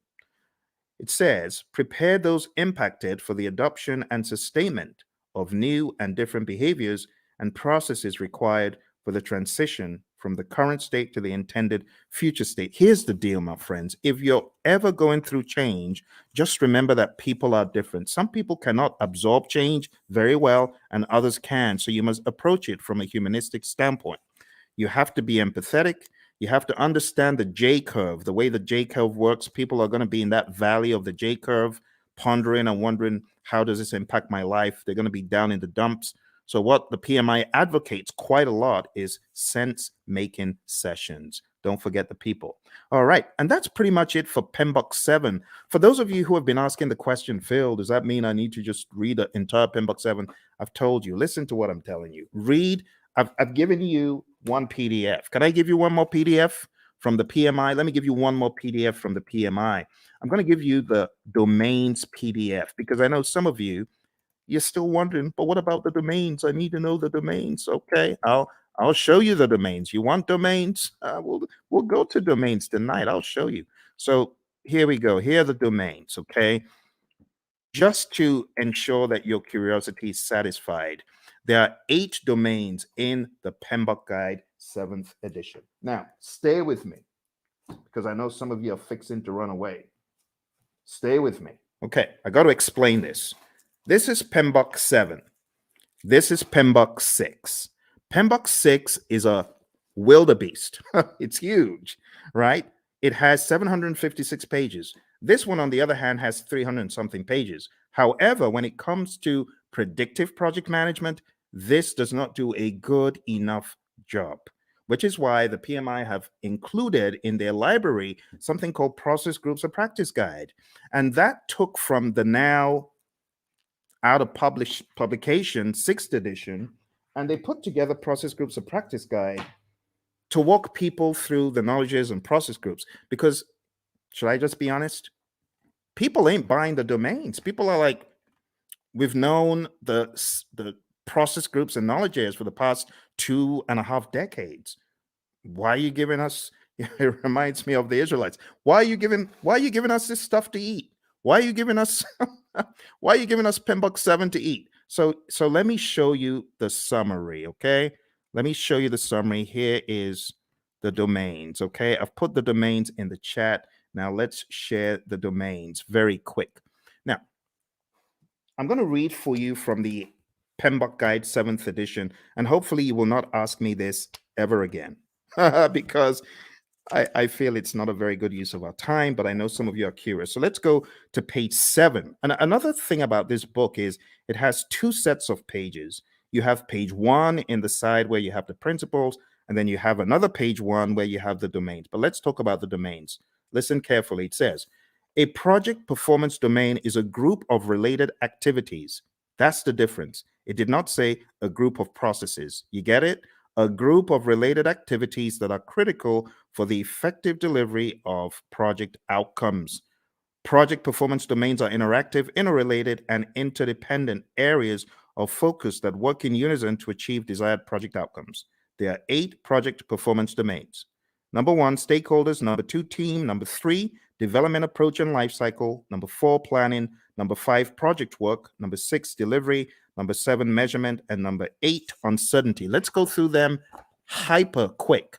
It says prepare those impacted for the adoption and sustainment of new and different behaviors and processes required for the transition from the current state to the intended future state. Here's the deal, my friends. If you're ever going through change, just remember that people are different. Some people cannot absorb change very well, and others can. So you must approach it from a humanistic standpoint. You have to be empathetic. You have to understand the J curve, the way the J curve works. People are going to be in that valley of the J curve, pondering and wondering, how does this impact my life? They're going to be down in the dumps. So what the PMI advocates quite a lot is sense-making sessions. Don't forget the people. All right, and that's pretty much it for PMBOK 7. For those of you who have been asking the question, Phil, does that mean I need to just read the entire PMBOK 7? I've told you, listen to what I'm telling you. Read, I've given you one PDF. Can I give you one more PDF from the PMI. Let me give you one more PDF from the PMI. I'm going to give you the domains PDF because I know some of you, you're still wondering, but what about the domains? I need to know the domains. Okay, I'll show you the domains. You want domains? We'll go to domains tonight. I'll show you. So here we go. Here are the domains. Okay, just to ensure that your curiosity is satisfied, there are 8 domains in the PMBOK Guide 7th edition. Now, stay with me because I know some of you are fixing to run away. Stay with me. Okay, I got to explain this. This is PMBOK 7. This is PMBOK 6. PMBOK 6 is a wildebeest. It's huge, right? It has 756 pages. This one, on the other hand, has 300 and something pages. However, when it comes to predictive project management, this does not do a good enough job, which is why the PMI have included in their library something called Process Groups of Practice Guide. And that took from the now out of publication 6th edition, and they put together Process Groups of Practice Guide to walk people through the knowledges and process groups. Because, should I just be honest? People ain't buying the domains. People are like, we've known the process groups and knowledges for the past 2.5 decades. Why are you giving us? It reminds me of the Israelites. Why are you giving us this stuff to eat? Why are you giving us PMBOK 7 to eat? So let me show you the summary, okay? Let me show you the summary. Here is the domains, okay? I've put the domains in the chat. Now let's share the domains very quick. Now, I'm going to read for you from the PMBOK Guide 7th edition, and hopefully you will not ask me this ever again because I feel it's not a very good use of our time, but I know some of you are curious. So let's go to page 7. And another thing about this book is it has 2 sets of pages. You have page 1 in the side where you have the principles, and then you have another page 1 where you have the domains. But let's talk about the domains. Listen carefully. It says, a project performance domain is a group of related activities. That's the difference. It did not say a group of processes. You get it? A group of related activities that are critical for the effective delivery of project outcomes. Project performance domains are interactive, interrelated, and interdependent areas of focus that work in unison to achieve desired project outcomes. There are 8 project performance domains. Number 1, stakeholders. Number 2, team. Number 3, development approach and lifecycle. Number 4, planning. Number 5, project work. Number 6, delivery. Number 7, measurement. And number 8, uncertainty. Let's go through them hyper quick.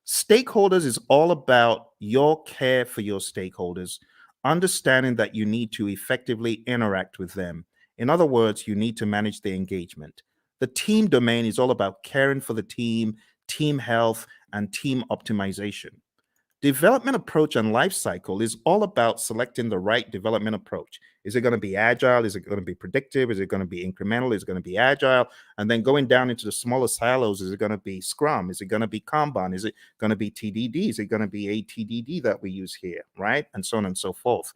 Stakeholders is all about your care for your stakeholders, understanding that you need to effectively interact with them. In other words, you need to manage their engagement. The team domain is all about caring for the team, team health, and team optimization. Development approach and life cycle is all about selecting the right development approach. Is it going to be agile? Is it going to be predictive? Is it going to be incremental? Is it going to be agile? And then going down into the smaller silos, is it going to be Scrum? Is it going to be Kanban? Is it going to be TDD? Is it going to be ATDD that we use here, right? And so on and so forth.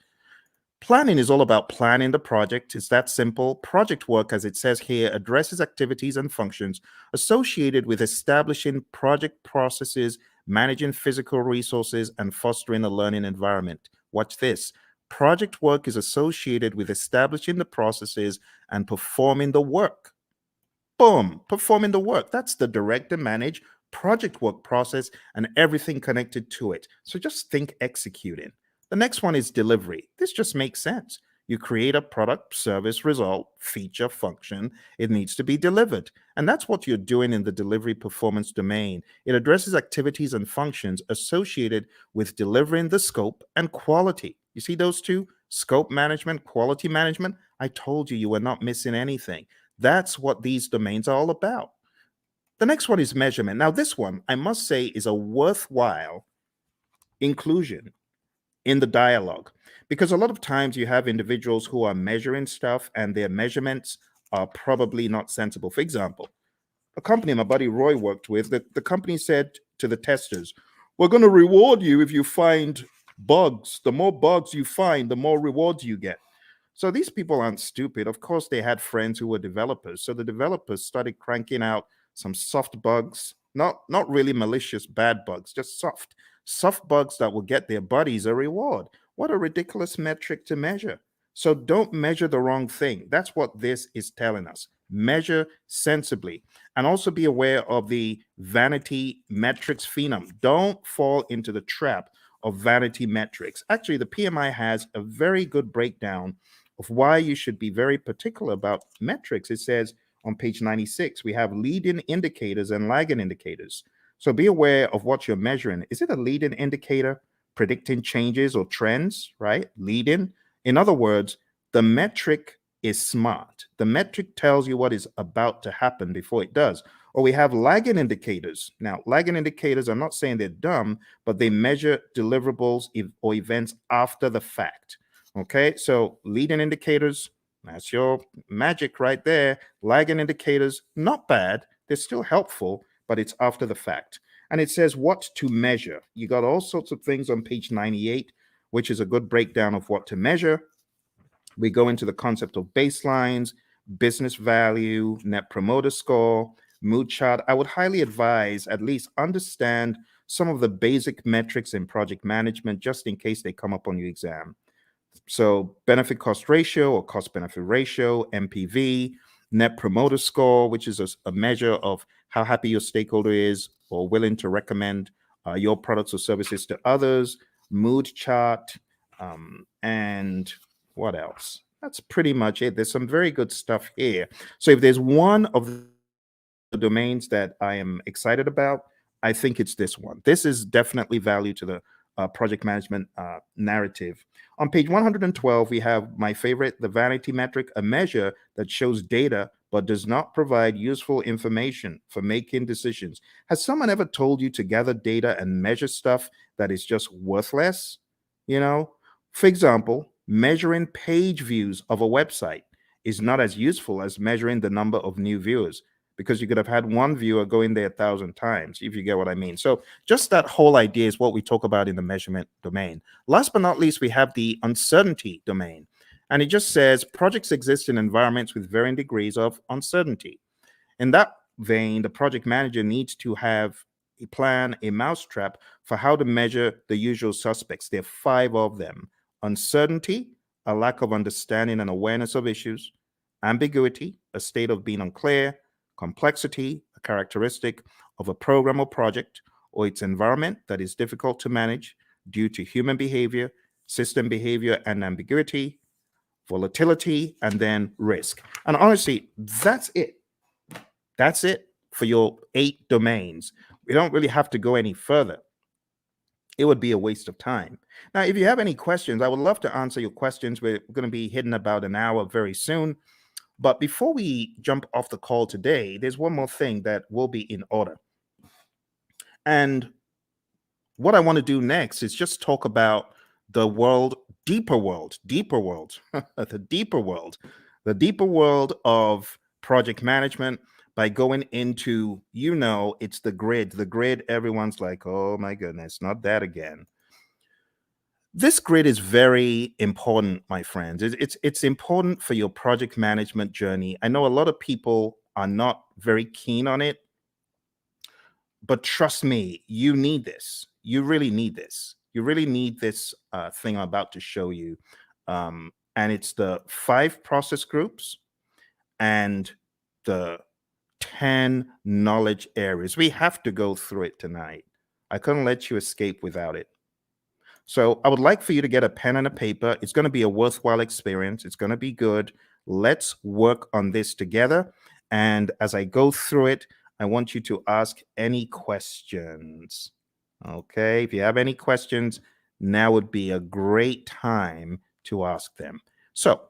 Planning is all about planning the project. It's that simple. Project work, as it says here, addresses activities and functions associated with establishing project processes, managing physical resources, and fostering a learning environment. Watch this. Project work is associated with establishing the processes and performing the work. Boom, performing the work. That's the direct and manage project work process and everything connected to it. So just think executing. The next one is delivery. This just makes sense. You create a product, service, result, feature, function. It needs to be delivered. And that's what you're doing in the delivery performance domain. It addresses activities and functions associated with delivering the scope and quality. You see those two? Scope management, quality management. I told you were not missing anything. That's what these domains are all about. The next one is measurement. Now, this one, I must say, is a worthwhile inclusion in the dialogue, because a lot of times you have individuals who are measuring stuff and their measurements are probably not sensible. For example, a company my buddy Roy worked with, the company said to the testers, we're going to reward you if you find bugs. The more bugs you find, the more rewards you get. So these people aren't stupid. Of course, they had friends who were developers. So the developers started cranking out some soft bugs, not really malicious bad bugs, just soft. Soft bugs that will get their buddies a reward. What a ridiculous metric to measure. So don't measure the wrong thing. That's what this is telling us. Measure sensibly. And also be aware of the vanity metrics phenom. Don't fall into the trap of vanity metrics. Actually, the PMI has a very good breakdown of why you should be very particular about metrics. It says on page 96, we have leading indicators and lagging indicators. So be aware of what you're measuring. Is it a leading indicator predicting changes or trends, right? Leading. In other words, the metric is smart. The metric tells you what is about to happen before it does. Or we have lagging indicators. Now, lagging indicators, I'm not saying they're dumb, but they measure deliverables or events after the fact. Okay, so leading indicators, that's your magic right there. Lagging indicators, not bad. They're still helpful, but it's after the fact. And it says what to measure. You got all sorts of things on page 98, which is a good breakdown of what to measure. We go into the concept of baselines, business value, net promoter score, mood chart. I would highly advise at least understand some of the basic metrics in project management just in case they come up on your exam. So benefit cost ratio or cost benefit ratio, MPV, net promoter score, which is a measure of how happy your stakeholder is or willing to recommend your products or services to others, mood chart, and what else? That's pretty much it. There's some very good stuff here. So if there's one of the domains that I am excited about, I think it's this one. This is definitely value to the project management narrative. On page 112, we have my favorite, the vanity metric, a measure that shows data but does not provide useful information for making decisions. Has someone ever told you to gather data and measure stuff that is just worthless? You know, for example, measuring page views of a website is not as useful as measuring the number of new viewers, because you could have had one viewer go in there 1,000 times, if you get what I mean. So just that whole idea is what we talk about in the measurement domain. Last but not least, we have the uncertainty domain. And it just says projects exist in environments with varying degrees of uncertainty. In that vein, the project manager needs to have a plan, a mousetrap for how to measure the usual suspects. There are 5 of them: uncertainty, a lack of understanding and awareness of issues; ambiguity, a state of being unclear; complexity, a characteristic of a program or project or its environment that is difficult to manage due to human behavior, system behavior, and ambiguity; volatility; and then risk. And honestly, that's it. That's it for your 8 domains. We don't really have to go any further. It would be a waste of time. Now, if you have any questions, I would love to answer your questions. We're going to be hitting about an hour very soon. But before we jump off the call today, there's one more thing that will be in order. And what I want to do next is just talk about the world, the deeper world, the deeper world of project management by going into, it's the grid. The grid, everyone's like, oh my goodness, not that again. This grid is very important, my friends. It's important for your project management journey. I know a lot of people are not very keen on it, but trust me, you need this. You really need this. You really need this thing I'm about to show you. And it's the 5 process groups and the 10 knowledge areas. We have to go through it tonight. I couldn't let you escape without it. So I would like for you to get a pen and a paper. It's going to be a worthwhile experience. It's going to be good. Let's work on this together. And as I go through it, I want you to ask any questions. Okay, if you have any questions, now would be a great time to ask them. So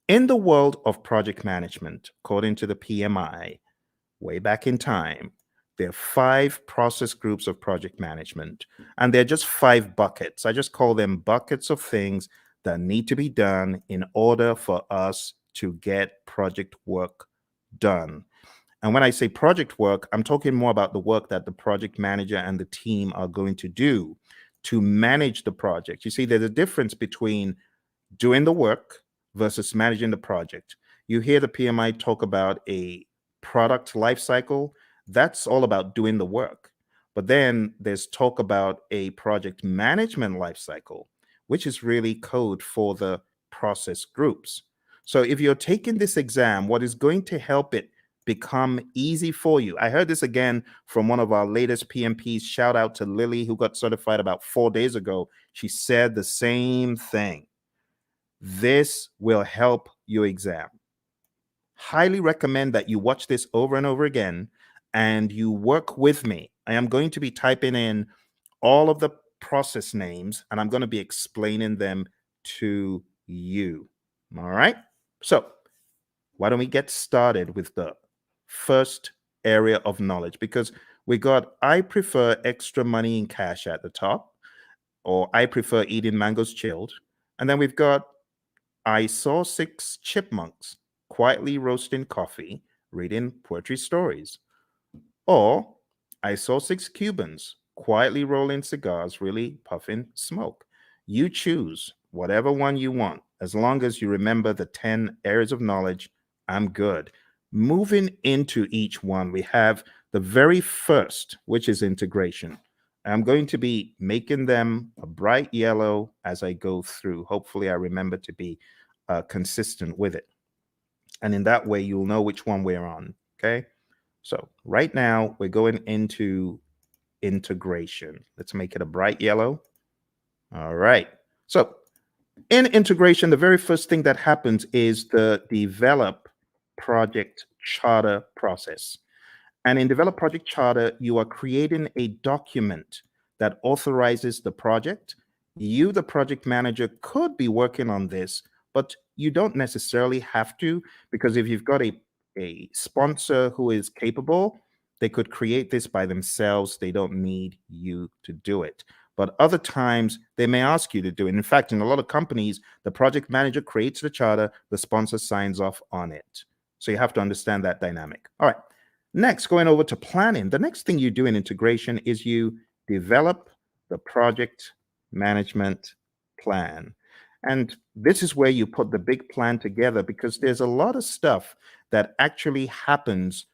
in the world of project management, according to the PMI, way back in time, there are 5 process groups of project management, and they're just 5 buckets. I just call them buckets of things that need to be done in order for us to get project work done. And when I say project work, I'm talking more about the work that the project manager and the team are going to do to manage the project. You see, there's a difference between doing the work versus managing the project. You hear the PMI talk about a product life cycle. That's all about doing the work. But then there's talk about a project management lifecycle, which is really code for the process groups. So if you're taking this exam, what is going to help it become easy for you? I heard this again from one of our latest PMPs. Shout out to Lily, who got certified about 4 days ago. She said the same thing. This will help your exam. Highly recommend that you watch this over and over again and you work with me. I am going to be typing in all of the process names and I'm going to be explaining them to you. All right. So why don't we get started with the first area of knowledge? Because we got, I prefer extra money in cash at the top, or I prefer eating mangoes chilled. And then we've got, I saw 6 chipmunks quietly roasting coffee, reading poetry stories. Or I saw 6 Cubans quietly rolling cigars, really puffing smoke. You choose whatever one you want. As long as you remember the 10 areas of knowledge, I'm good. Moving into each one, we have the very first, which is integration. I'm going to be making them a bright yellow as I go through. Hopefully, I remember to be consistent with it. And in that way, you'll know which one we're on. Okay. So right now, we're going into integration. Let's make it a bright yellow. All right. So in integration, the very first thing that happens is the develop project charter process. And in Develop Project Charter, you are creating a document that authorizes the project. You, the project manager, could be working on this, but you don't necessarily have to, because if you've got a sponsor who is capable, they could create this by themselves. They don't need you to do it. But other times, they may ask you to do it. In fact, in a lot of companies, the project manager creates the charter, the sponsor signs off on it. So you have to understand that dynamic. All right. Next, going over to planning, the next thing you do in integration is you develop the project management plan. And this is where you put the big plan together because there's a lot of stuff that actually happens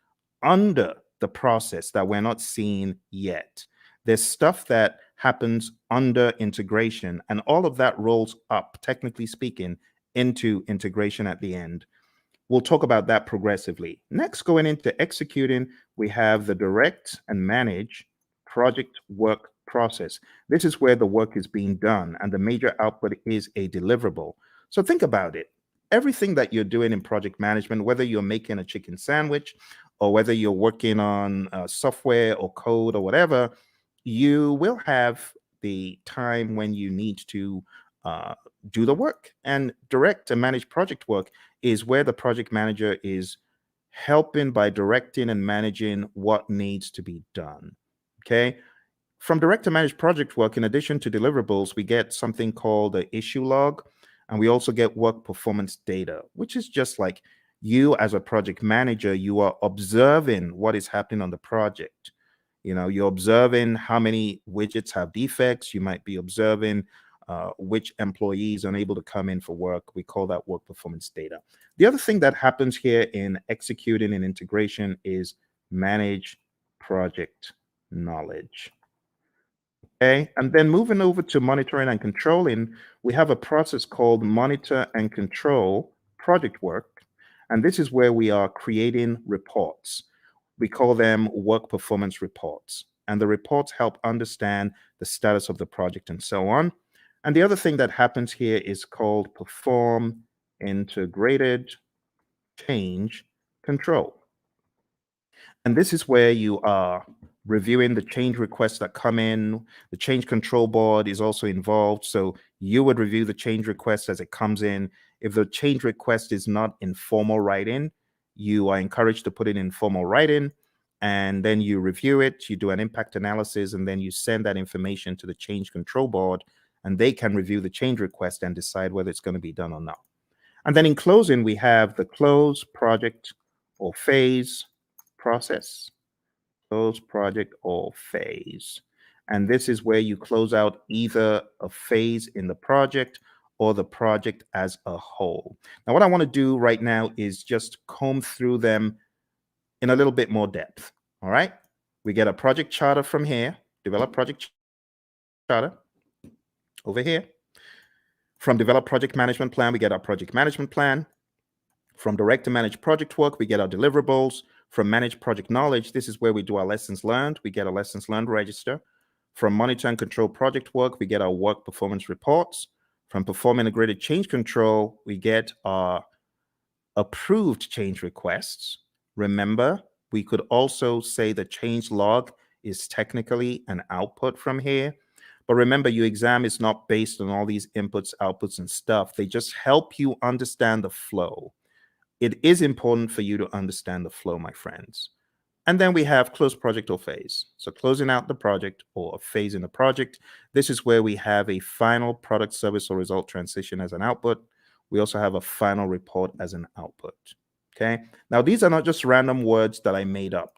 under the process that we're not seeing yet. There's stuff that happens under integration, and all of that rolls up, technically speaking, into integration at the end. We'll talk about that progressively. Next, going into executing, we have the direct and manage project work process. This is where the work is being done and the major output is a deliverable. So think about it. Everything that you're doing in project management, whether you're making a chicken sandwich or whether you're working on software or code or whatever, you will have the time when you need to do the work. And direct and manage project work is where the project manager is helping by directing and managing what needs to be done. Okay. From direct to manage project work, in addition to deliverables, we get something called the issue log, and we also get work performance data, which is just like you as a project manager, you are observing what is happening on the project. You know, you're observing how many widgets have defects. You might be observing which employees are unable to come in for work. We call that work performance data. The other thing that happens here in executing and integration is manage project knowledge. Okay, and then moving over to monitoring and controlling, we have a process called monitor and control project work. And this is where we are creating reports. We call them work performance reports. And the reports help understand the status of the project and so on. And the other thing that happens here is called perform integrated change control. And this is where you are reviewing the change requests that come in. The change control board is also involved. So you would review the change request as it comes in. If the change request is not in formal writing, you are encouraged to put it in formal writing. And then you review it, you do an impact analysis, and then you send that information to the change control board, and they can review the change request and decide whether it's going to be done or not. And then in closing, we have the close project or phase process, close project or phase. And this is where you close out either a phase in the project or the project as a whole. Now, what I want to do right now is just comb through them in a little bit more depth. All right. We get a project charter from here, develop project charter over here. From develop project management plan, we get our project management plan. From direct to manage project work, we get our deliverables. From manage project knowledge, this is where we do our lessons learned. We get a lessons learned register. From monitor and control project work, we get our work performance reports. From perform integrated change control, we get our approved change requests. Remember, we could also say the change log is technically an output from here. But remember, your exam is not based on all these inputs, outputs, and stuff. They just help you understand the flow. It is important for you to understand the flow, my friends. And then we have close project or phase. So closing out the project or a phase in the project. This is where we have a final product, service, or result transition as an output. We also have a final report as an output. Okay. Now, these are not just random words that I made up.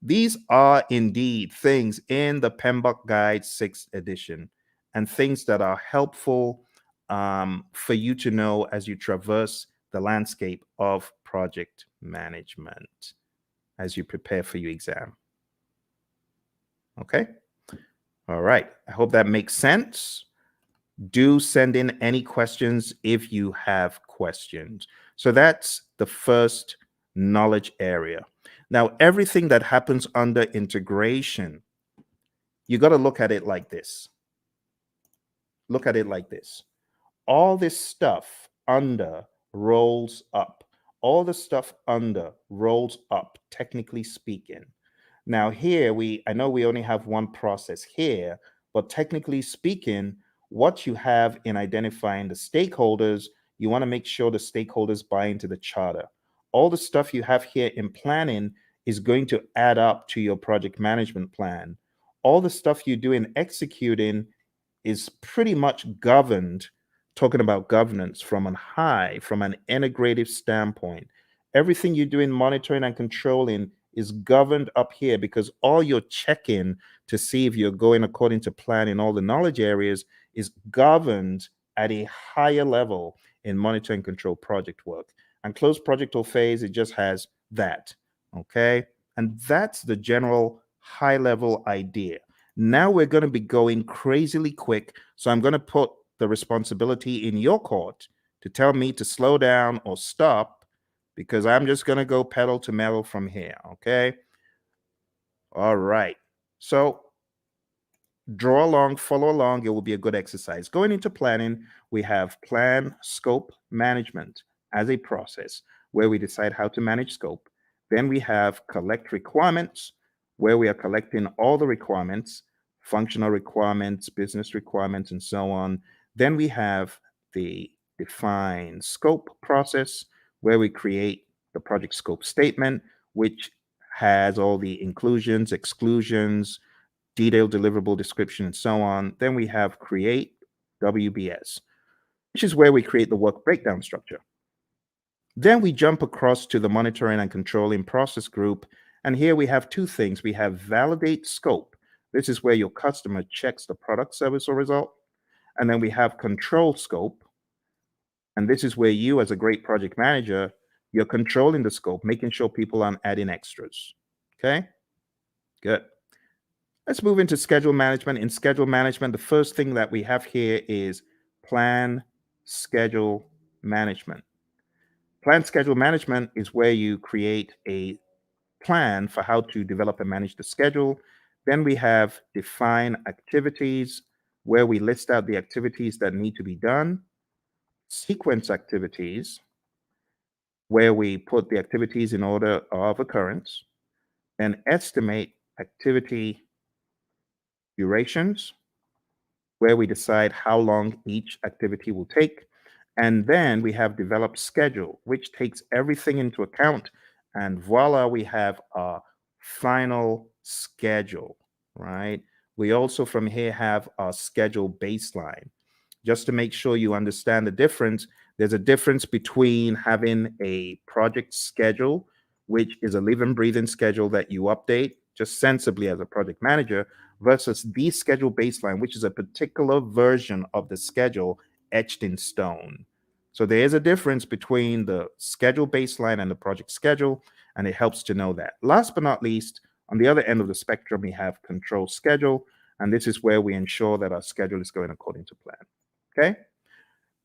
These are indeed things in the PMBOK Guide 6th edition and things that are helpful for you to know as you traverse the landscape of project management as you prepare for your exam. Okay. All right. I hope that makes sense. Do send in any questions if you have questions. So that's the first knowledge area. Now, everything that happens under integration, you got to look at it like this. Look at it like this. All this stuff under rolls up. All the stuff under rolls up, technically speaking. Now here, I know we only have one process here, but technically speaking, what you have in identifying the stakeholders, you want to make sure the stakeholders buy into the charter. All the stuff you have here in planning is going to add up to your project management plan. All the stuff you do in executing is pretty much governed, talking about governance from an integrative standpoint. Everything you do in monitoring and controlling is governed up here because all you're checking to see if you're going according to plan in all the knowledge areas is governed at a higher level in monitor and control project work. And closed project or phase, it just has that, okay? And that's the general high level idea. Now we're going to be going crazily quick, so I'm going to put the responsibility in your court to tell me to slow down or stop, because I'm just going to go pedal to metal from here, okay? All right. So draw along, follow along. It will be a good exercise. Going into planning, we have plan, scope, management as a process where we decide how to manage scope. Then we have collect requirements, where we are collecting all the requirements, functional requirements, business requirements, and so on. Then we have the define scope process, where we create the project scope statement, which has all the inclusions, exclusions, detailed deliverable description, and so on. Then we have create WBS, which is where we create the work breakdown structure. Then we jump across to the monitoring and controlling process group. And here we have two things. We have validate scope. This is where your customer checks the product, service, or result. And then we have control scope. And this is where you, as a great project manager, you're controlling the scope, making sure people aren't adding extras. Okay, good. Let's move into schedule management. In schedule management, the first thing that we have here is plan schedule management. Plan schedule management is where you create a plan for how to develop and manage the schedule. Then we have define activities, where we list out the activities that need to be done. Sequence activities, where we put the activities in order of occurrence. And estimate activity durations, where we decide how long each activity will take. And then we have developed schedule, which takes everything into account. And voila, we have our final schedule, right? We also from here have our schedule baseline. Just to make sure you understand the difference, there's a difference between having a project schedule, which is a live and breathing schedule that you update just sensibly as a project manager, versus the schedule baseline, which is a particular version of the schedule etched in stone. So there is a difference between the schedule baseline and the project schedule, and it helps to know that. Last but not least, On the other end of the spectrum, we have control schedule, and this is where we ensure that our schedule is going according to plan. Okay?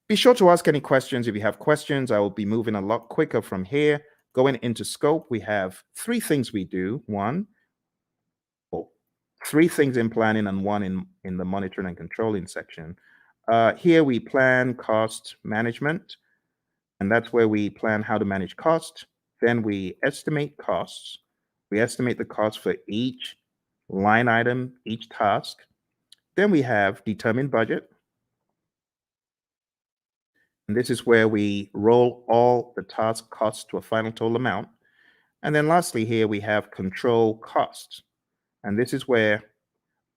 Be sure to ask any questions. If you have questions, I will be moving a lot quicker from here. Going into scope, we have 3 things we do. Three things in planning and one in the monitoring and controlling section. Here we plan cost management, and that's where we plan how to manage cost. Then we estimate costs. We estimate the cost for each line item, each task. Then we have determine budget. And this is where we roll all the task costs to a final total amount. And then lastly, here we have control costs. And this is where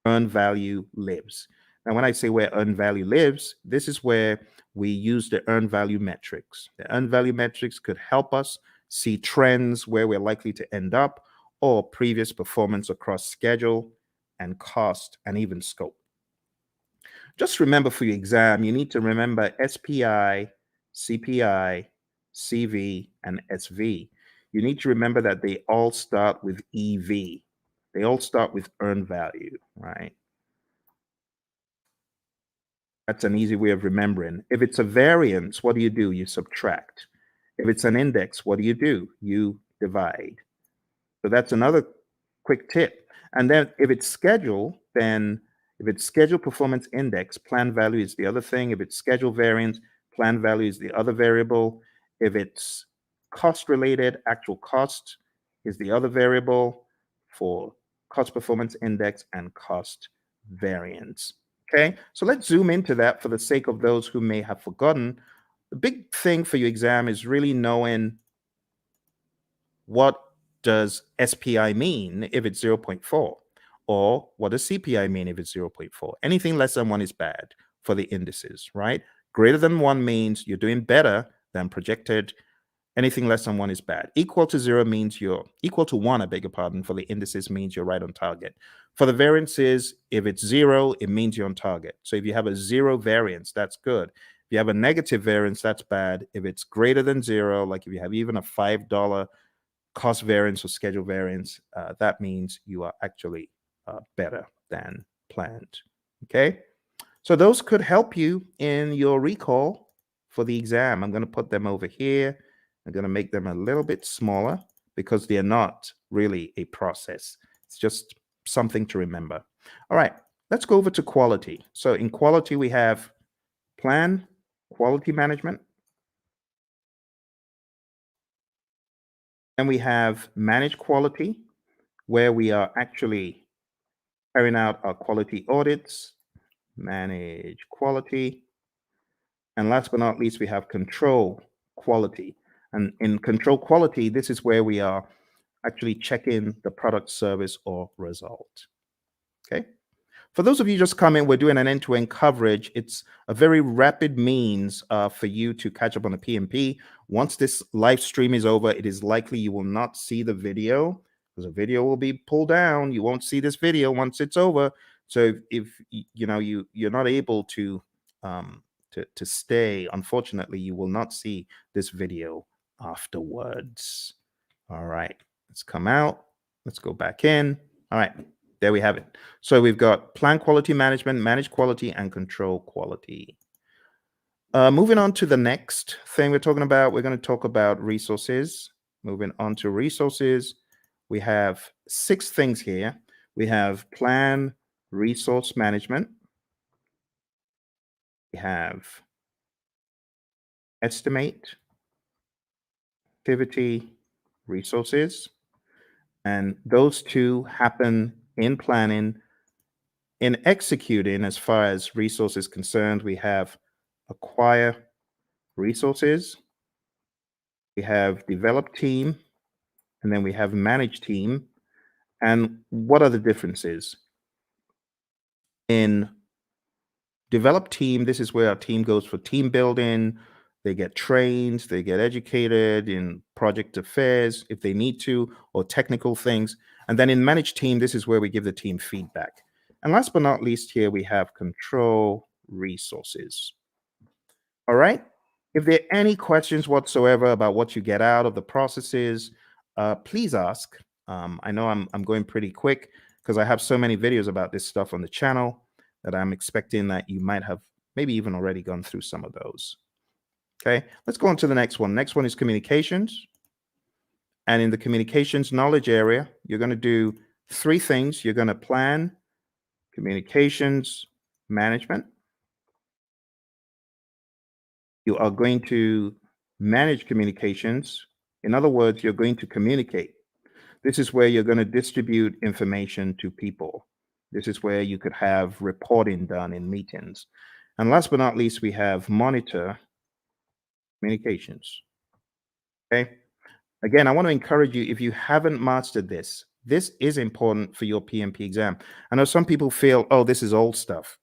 earned value lives. Now, when I say where earned value lives, this is where we use the earned value metrics. The earned value metrics could help us see trends where we're likely to end up, or previous performance across schedule and cost and even scope. Just remember for your exam, you need to remember SPI, CPI, CV, and SV. You need to remember that they all start with EV. They all start with earned value, right? That's an easy way of remembering. If it's a variance, what do? You subtract. If it's an index, what do? You divide. So that's another quick tip. And then if it's schedule, then if it's schedule performance index, plan value is the other thing. If it's schedule variance, plan value is the other variable. If it's cost related, actual cost is the other variable for cost performance index and cost variance. Okay, so let's zoom into that for the sake of those who may have forgotten. The big thing for your exam is really knowing what does SPI mean if it's 0.4, or what does CPI mean if it's 0.4. Anything less than 1 is bad for the indices, right? Greater than 1 means you're doing better than projected. Anything less than 1 is bad. Equal to 0 means you're equal to 1, I beg your pardon, for the indices means you're right on target. For the variances, if it's 0, it means you're on target. So if you have a 0 variance, that's good. If you have a negative variance, that's bad. If it's greater than 0, like if you have even a $5 cost variance or schedule variance, that means you are actually better than planned. Okay, so those could help you in your recall for the exam. I'm going to put them over here. I'm going to make them a little bit smaller because they're not really a process. It's just something to remember. All right, let's go over to quality. So in quality, we have plan, quality management. And we have manage quality, where we are actually carrying out our quality audits, manage quality. And last but not least, we have control quality. And in control quality, this is where we are actually checking the product, service, or result. Okay. For those of you just coming, we're doing an end-to-end coverage. It's a very rapid means for you to catch up on the PMP. Once this live stream is over, it is likely you will not see the video because the video will be pulled down. You won't see this video once it's over. So if you know you're not able to stay, unfortunately, you will not see this video afterwards. All right, let's come out. Let's go back in. All right. There we have it. So we've got plan quality management, manage quality, and control quality. Moving on to the next thing we're talking about, we're going to talk about resources. Moving on to resources, we have 6 things here. We have plan resource management. We have estimate, activity, resources. And those 2 happen in planning. In executing, as far as resources concerned, we have acquire resources, we have develop team, and then we have manage team. And what are the differences? In develop team, this is where our team goes for team building. They get trained, they get educated in project affairs if they need to, or technical things. And then in manage team, this is where we give the team feedback. And last but not least, here we have control resources. All right. If there are any questions whatsoever about what you get out of the processes, please ask. I know I'm going pretty quick because I have so many videos about this stuff on the channel that I'm expecting that you might have maybe even already gone through some of those. Okay, let's go on to the next one. Next one is communications. And in the communications knowledge area, you're going to do three things. You're going to plan communications management. You are going to manage communications. In other words, you're going to communicate. This is where you're going to distribute information to people. This is where you could have reporting done in meetings. And last but not least, we have monitor communications. Okay. Again, I want to encourage you, if you haven't mastered this, this is important for your PMP exam. I know some people feel, oh, this is old stuff.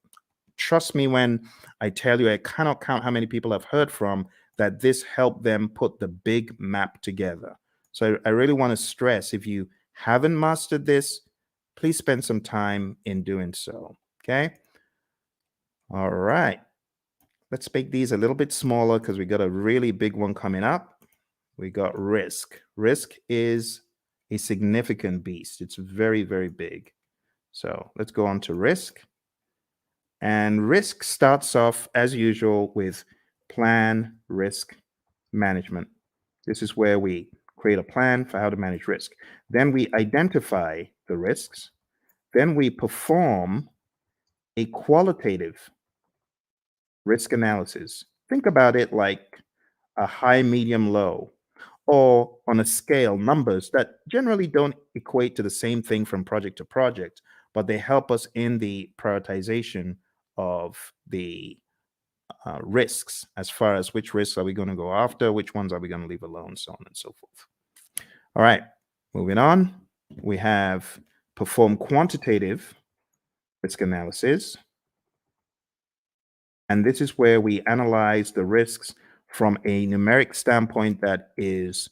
Trust me when I tell you, I cannot count how many people I've heard from that this helped them put the big map together. So I really want to stress, if you haven't mastered this, please spend some time in doing so. Okay. All right. Let's make these a little bit smaller because we got a really big one coming up. We got risk. Risk is a significant beast. It's very, very big. So let's go on to risk. And risk starts off, as usual, with plan risk management. This is where we create a plan for how to manage risk. Then we identify the risks. Then we perform a qualitative risk analysis. Think about it like a high, medium, low, or on a scale, numbers that generally don't equate to the same thing from project to project, but they help us in the prioritization of the risks, as far as which risks are we going to go after, which ones are we going to leave alone, so on and so forth. All right, moving on. We have perform quantitative risk analysis. And this is where we analyze the risks from a numeric standpoint that is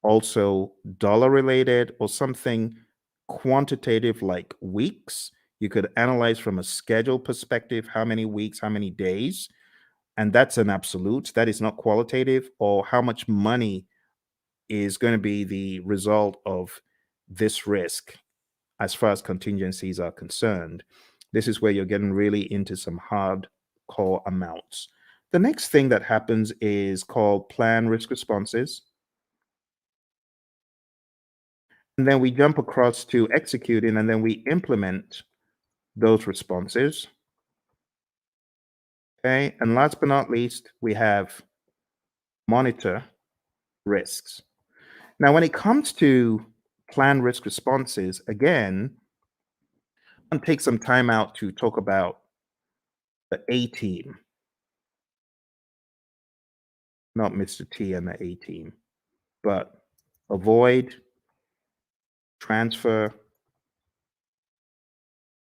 also dollar related, or something quantitative like weeks. You could analyze from a schedule perspective, how many weeks, how many days, and that's an absolute. That is not qualitative. Or how much money is going to be the result of this risk as far as contingencies are concerned. This is where you're getting really into some hardcore amounts. The next thing that happens is called plan risk responses. And then we jump across to executing, and then we implement those responses. Okay. And last but not least, we have monitor risks. Now, when it comes to plan risk responses, again, I'll take some time out to talk about the A team, not Mr. T and the A team, but avoid, transfer,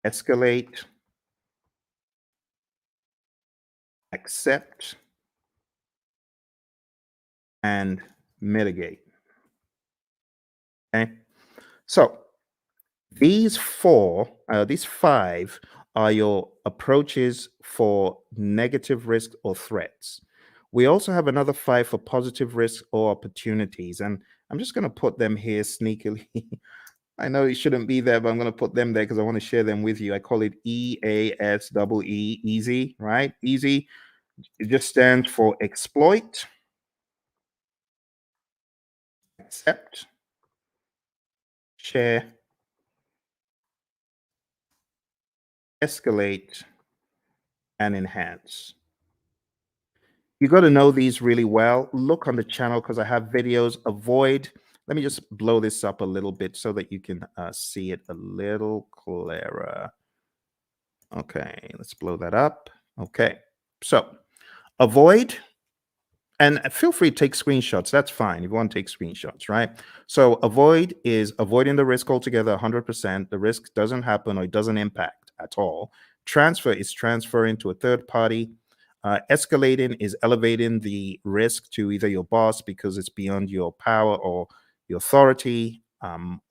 escalate, accept, and mitigate. Okay. So these five are your approaches for negative risk or threats. We also have another five for positive risk or opportunities. And I'm just going to put them here sneakily. I know it shouldn't be there, but I'm going to put them there because I want to share them with you. I call it EASEE, easy, right? Easy. It just stands for exploit, accept, share, escalate, and enhance. You got to know these really well. Look on the channel because I have videos. Avoid. Let me just blow this up a little bit so that you can see it a little clearer. Okay, let's blow that up. Okay, so avoid, and feel free to take screenshots. That's fine if you want to take screenshots, right? So avoid is avoiding the risk altogether, 100%. The risk doesn't happen or it doesn't impact at all. Transfer is transferring to a third party. Escalating is elevating the risk to either your boss because it's beyond your power or your authority,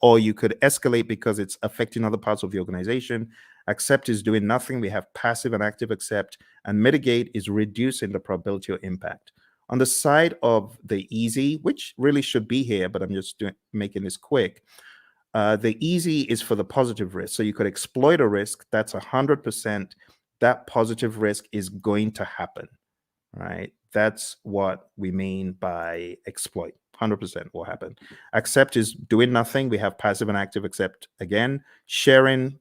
or you could escalate because it's affecting other parts of the organization. Accept is doing nothing. We have passive and active accept, and mitigate is reducing the probability of impact. On the side of the easy, which really should be here, but I'm just making this quick. The easy is for the positive risk. So you could exploit a risk. That's 100%. That positive risk is going to happen, right? That's what we mean by exploit. 100% will happen. Accept is doing nothing. We have passive and active accept again. Sharing,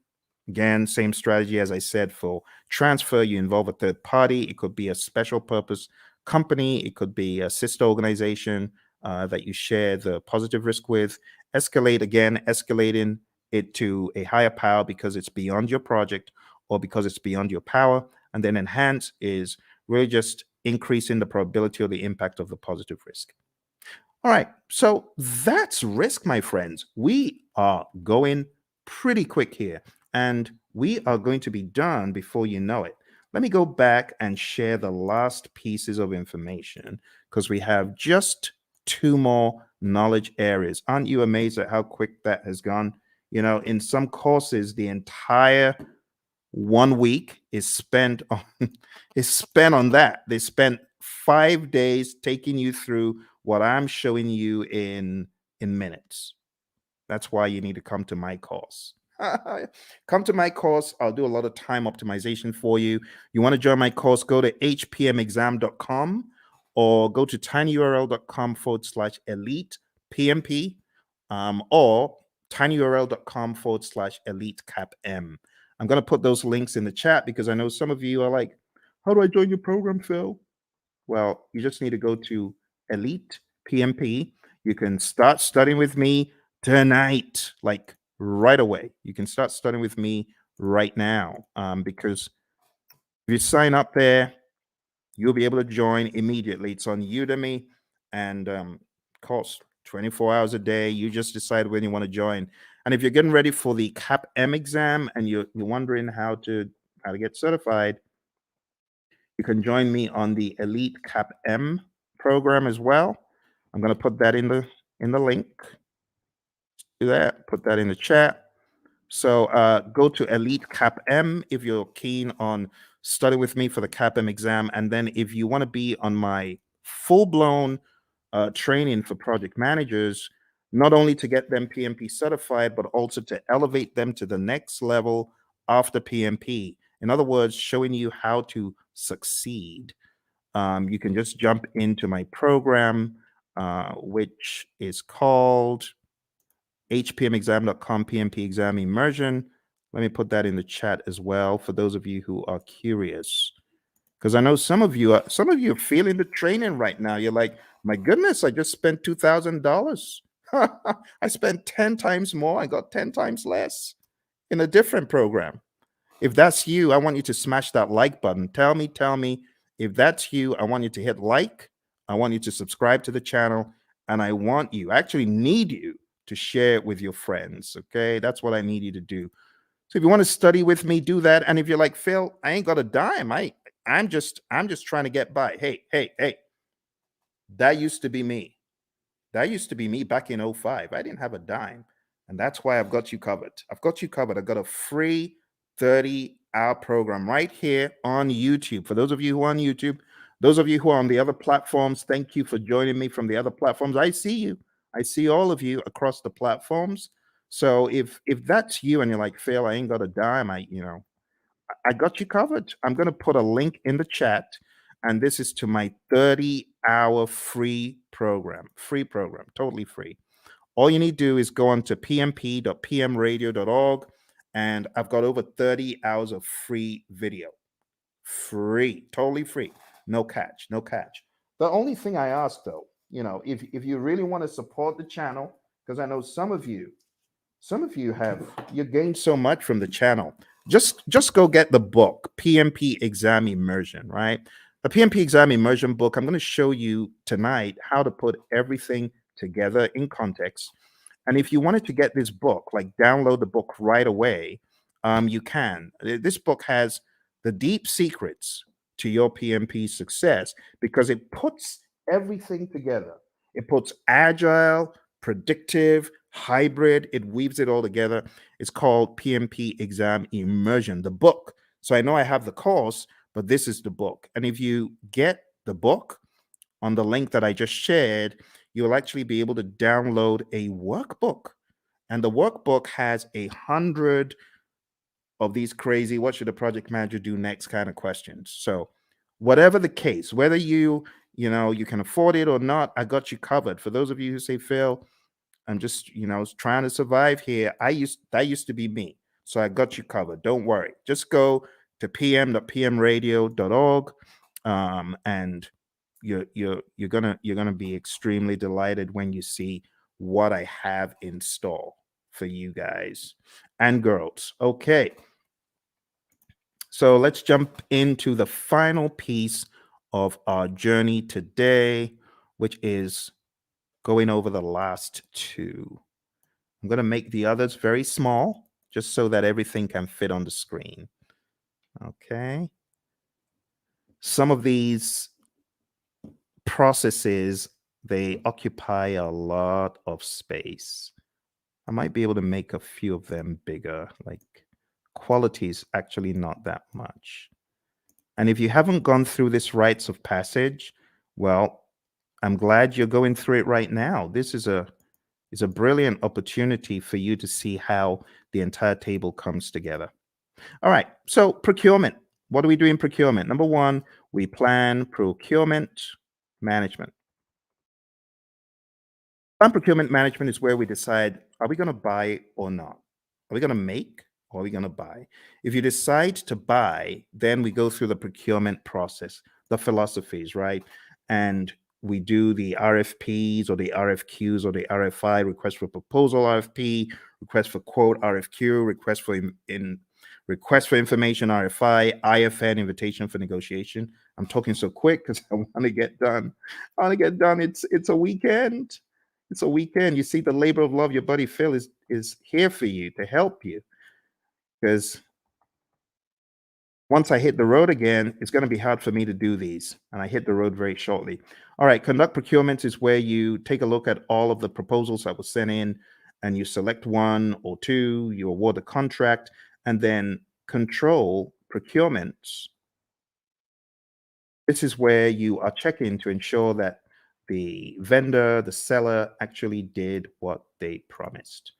again, same strategy as I said for transfer. You involve a third party. It could be a special purpose company. It could be a sister organization that you share the positive risk with. Escalate, again, escalating it to a higher power because it's beyond your project or because it's beyond your power. And then enhance is really just increasing the probability or the impact of the positive risk. All right, so that's risk, my friends. We are going pretty quick here, and we are going to be done before you know it. Let me go back and share the last pieces of information because we have just 2 more knowledge areas. Aren't you amazed at how quick that has gone? You know, in some courses, the entire 1 week is spent on that. They spent 5 days taking you through what I'm showing you in minutes. That's why you need to come to my course. Come to my course. I'll do a lot of time optimization for you. You want to join my course, go to hpmexam.com or go to tinyurl.com/elite PMP or tinyurl.com/elite CAPM. I'm going to put those links in the chat because I know some of you are like, how do I join your program, Phil? Well, you just need to go to Elite PMP. You can start studying with me tonight, like right away. You can start studying with me right now because if you sign up there, you'll be able to join immediately. It's on Udemy and costs 24 hours a day. You just decide when you want to join. And if you're getting ready for the CAPM exam and you're wondering how to get certified, you can join me on the Elite CAPM program as well. I'm going to put that in the link. Do that. Put that in the chat. So go to Elite CAPM if you're keen on studying with me for the CAPM exam. And then if you want to be on my full-blown training for project managers, not only to get them PMP certified, but also to elevate them to the next level after PMP. In other words, showing you how to succeed. You can just jump into my program, which is called hpmexam.com PMP exam immersion. Let me put that in the chat as well for those of you who are curious, because I know some of you are feeling the training right now. You're like, my goodness, I just spent $2,000. I spent 10 times more. I got 10 times less in a different program. If that's you, I want you to smash that like button. Tell me if that's you. I want you to hit like. I want you to subscribe to the channel, and I actually need you to share it with your friends. Okay, that's what I need you to do. So if you want to study with me, do that. And if you're like, Phil, I ain't got a dime. I'm just trying to get by. Hey, that used to be me. That used to be me back in 05. I didn't have a dime. And that's why I've got you covered. I've got a free 30-hour program right here on YouTube. For those of you who are on YouTube, those of you who are on the other platforms, thank you for joining me from the other platforms. I see you. I see all of you across the platforms. So if that's you and you're like, Phil, I ain't got a dime, I got you covered. I'm going to put a link in the chat, and this is to my 30-hour free program, totally free. All you need to do is go on to pmp.pmradio.org, and I've got over 30 hours of free video. Free, totally free. No catch. The only thing I ask though, if you really want to support the channel, because I know some of you you gained so much from the channel. Just go get the book, PMP Exam Immersion, right? The PMP Exam Immersion book, I'm going to show you tonight how to put everything together in context. And if you wanted to get this book, like download the book right away, you can. This book has the deep secrets to your PMP success because it puts everything together. It puts agile, predictive, hybrid, it weaves it all together. It's called PMP Exam Immersion, the book. So I know I have the course, but this is the book. And if you get the book on the link that I just shared, you'll actually be able to download a workbook. And the workbook has 100 of these crazy, what should a project manager do next kind of questions. So whatever the case, whether you can afford it or not, I got you covered. For those of you who say, Phil, I'm just, trying to survive here. That used to be me. So I got you covered. Don't worry. Just go to pm.pmradio.org, and you're gonna be extremely delighted when you see what I have in store for you guys and girls. Okay. So let's jump into the final piece of our journey today, which is going over the last two. I'm going to make the others very small, just so that everything can fit on the screen. Okay. Some of these processes, they occupy a lot of space. I might be able to make a few of them bigger, like quality is actually not that much. And if you haven't gone through this rites of passage, well, I'm glad you're going through it right now. This is a brilliant opportunity for you to see how the entire table comes together. All right, so procurement. What do we do in procurement? Number one, we plan procurement management. Plan procurement management is where we decide, are we going to buy or not? Are we going to make or are we going to buy? If you decide to buy, then we go through the procurement process, the philosophies, right? And we do the RFPs or the RFQs or the RFI, request for proposal RFP, request for quote RFQ, request for information RFI, IFN, invitation for negotiation. I'm talking so quick because I want to get done. I want to get done. It's a weekend. It's a weekend. You see, the labor of love, your buddy Phil is here for you to help you. Because once I hit the road again, it's going to be hard for me to do these. And I hit the road very shortly. All right, conduct procurement is where you take a look at all of the proposals that were sent in and you select one or two, you award a contract, and then control procurements. This is where you are checking to ensure that the vendor, the seller actually did what they promised.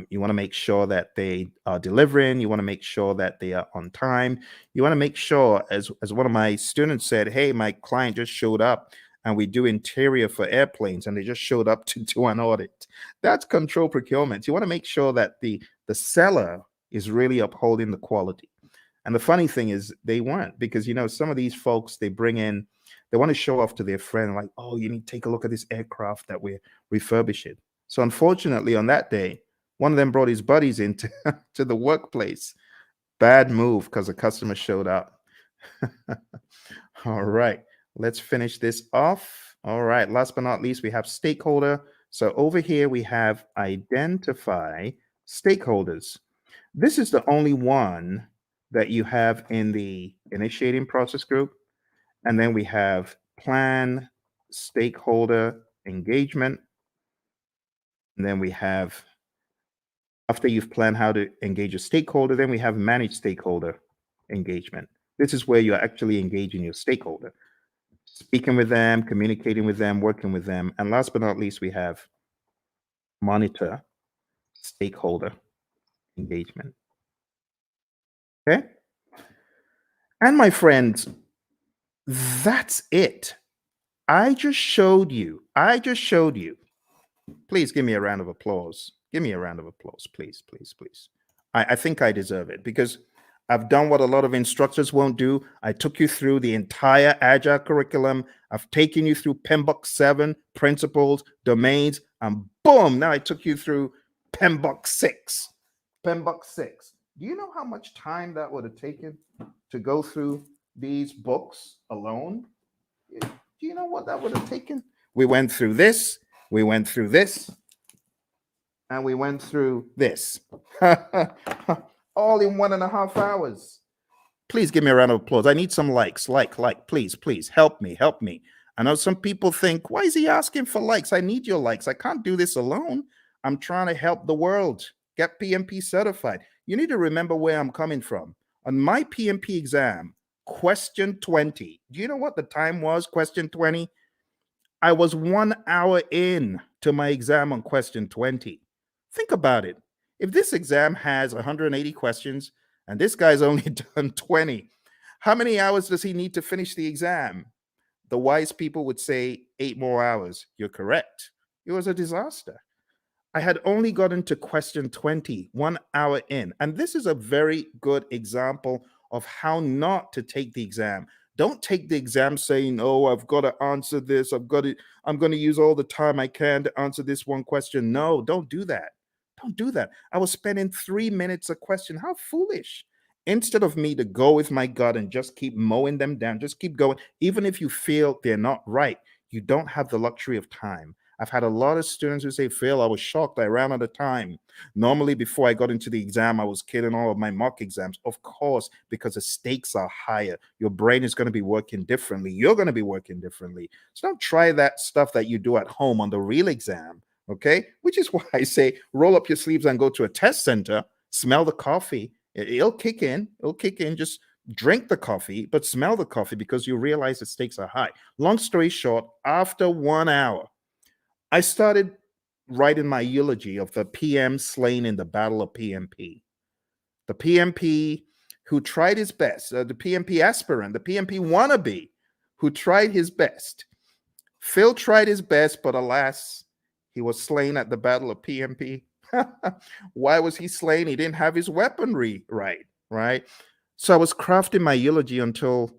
You want to make sure that they are delivering. You want to make sure that they are on time. You want to make sure, as one of my students said, hey, my client just showed up and we do interior for airplanes and they just showed up to do an audit. That's control procurement. You want to make sure that the seller is really upholding the quality. And the funny thing is they weren't, because, some of these folks, they want to show off to their friend, like, oh, you need to take a look at this aircraft that we're refurbishing. So unfortunately, on that day, one of them brought his buddies into to the workplace. Bad move, because the customer showed up. All right, let's finish this off. All right, last but not least, we have stakeholder. So over here, we have identify stakeholders. This is the only one that you have in the initiating process group. And then we have plan, stakeholder engagement. And then we have, after you've planned how to engage a stakeholder, then we have manage stakeholder engagement. This is where you're actually engaging your stakeholder, speaking with them, communicating with them, working with them. And last but not least, we have monitor stakeholder engagement. Okay. And my friends, that's it. I just showed you. Please give me a round of applause. Give me a round of applause, please, please, please. I think I deserve it because I've done what a lot of instructors won't do. I took you through the entire Agile curriculum. I've taken you through PMBOK 7, principles, domains, and boom, now I took you through PMBOK 6. PMBOK 6. Do you know how much time that would have taken to go through these books alone? Do you know what that would have taken? We went through this, we went through this, and we went through this. All in 1.5 hours. Please give me a round of applause. I need some likes. Like, please, please help me. I know some people think, why is he asking for likes? I need your likes. I can't do this alone. I'm trying to help the world get PMP certified. You need to remember where I'm coming from. On my PMP exam, question 20. Do you know what the time was? Question 20. I was 1 hour in to my exam on question 20. Think about it. If this exam has 180 questions and this guy's only done 20, how many hours does he need to finish the exam? The wise people would say 8 more hours. You're correct. It was a disaster. I had only gotten to question 20, 1 hour in. And this is a very good example of how not to take the exam. Don't take the exam saying, oh, I've got to answer this. I'm going to use all the time I can to answer this one question. No, don't do that. Don't do that. I was spending 3 minutes a question. How foolish. Instead of me to go with my gut and just keep mowing them down, just keep going. Even if you feel they're not right, you don't have the luxury of time. I've had a lot of students who say, Phil, I was shocked. I ran out of time. Normally, before I got into the exam, I was killing all of my mock exams. Of course, because the stakes are higher. Your brain is going to be working differently. You're going to be working differently. So don't try that stuff that you do at home on the real exam. Okay. Which is why I say roll up your sleeves and go to a test center, smell the coffee. It'll kick in. It'll kick in. Just drink the coffee, but smell the coffee because you realize the stakes are high. Long story short, after 1 hour, I started writing my eulogy of the PM slain in the Battle of PMP. The PMP who tried his best, the PMP aspirant, the PMP wannabe who tried his best. Phil tried his best, but alas, he was slain at the Battle of PMP. Why was he slain? He didn't have his weaponry right? So I was crafting my eulogy until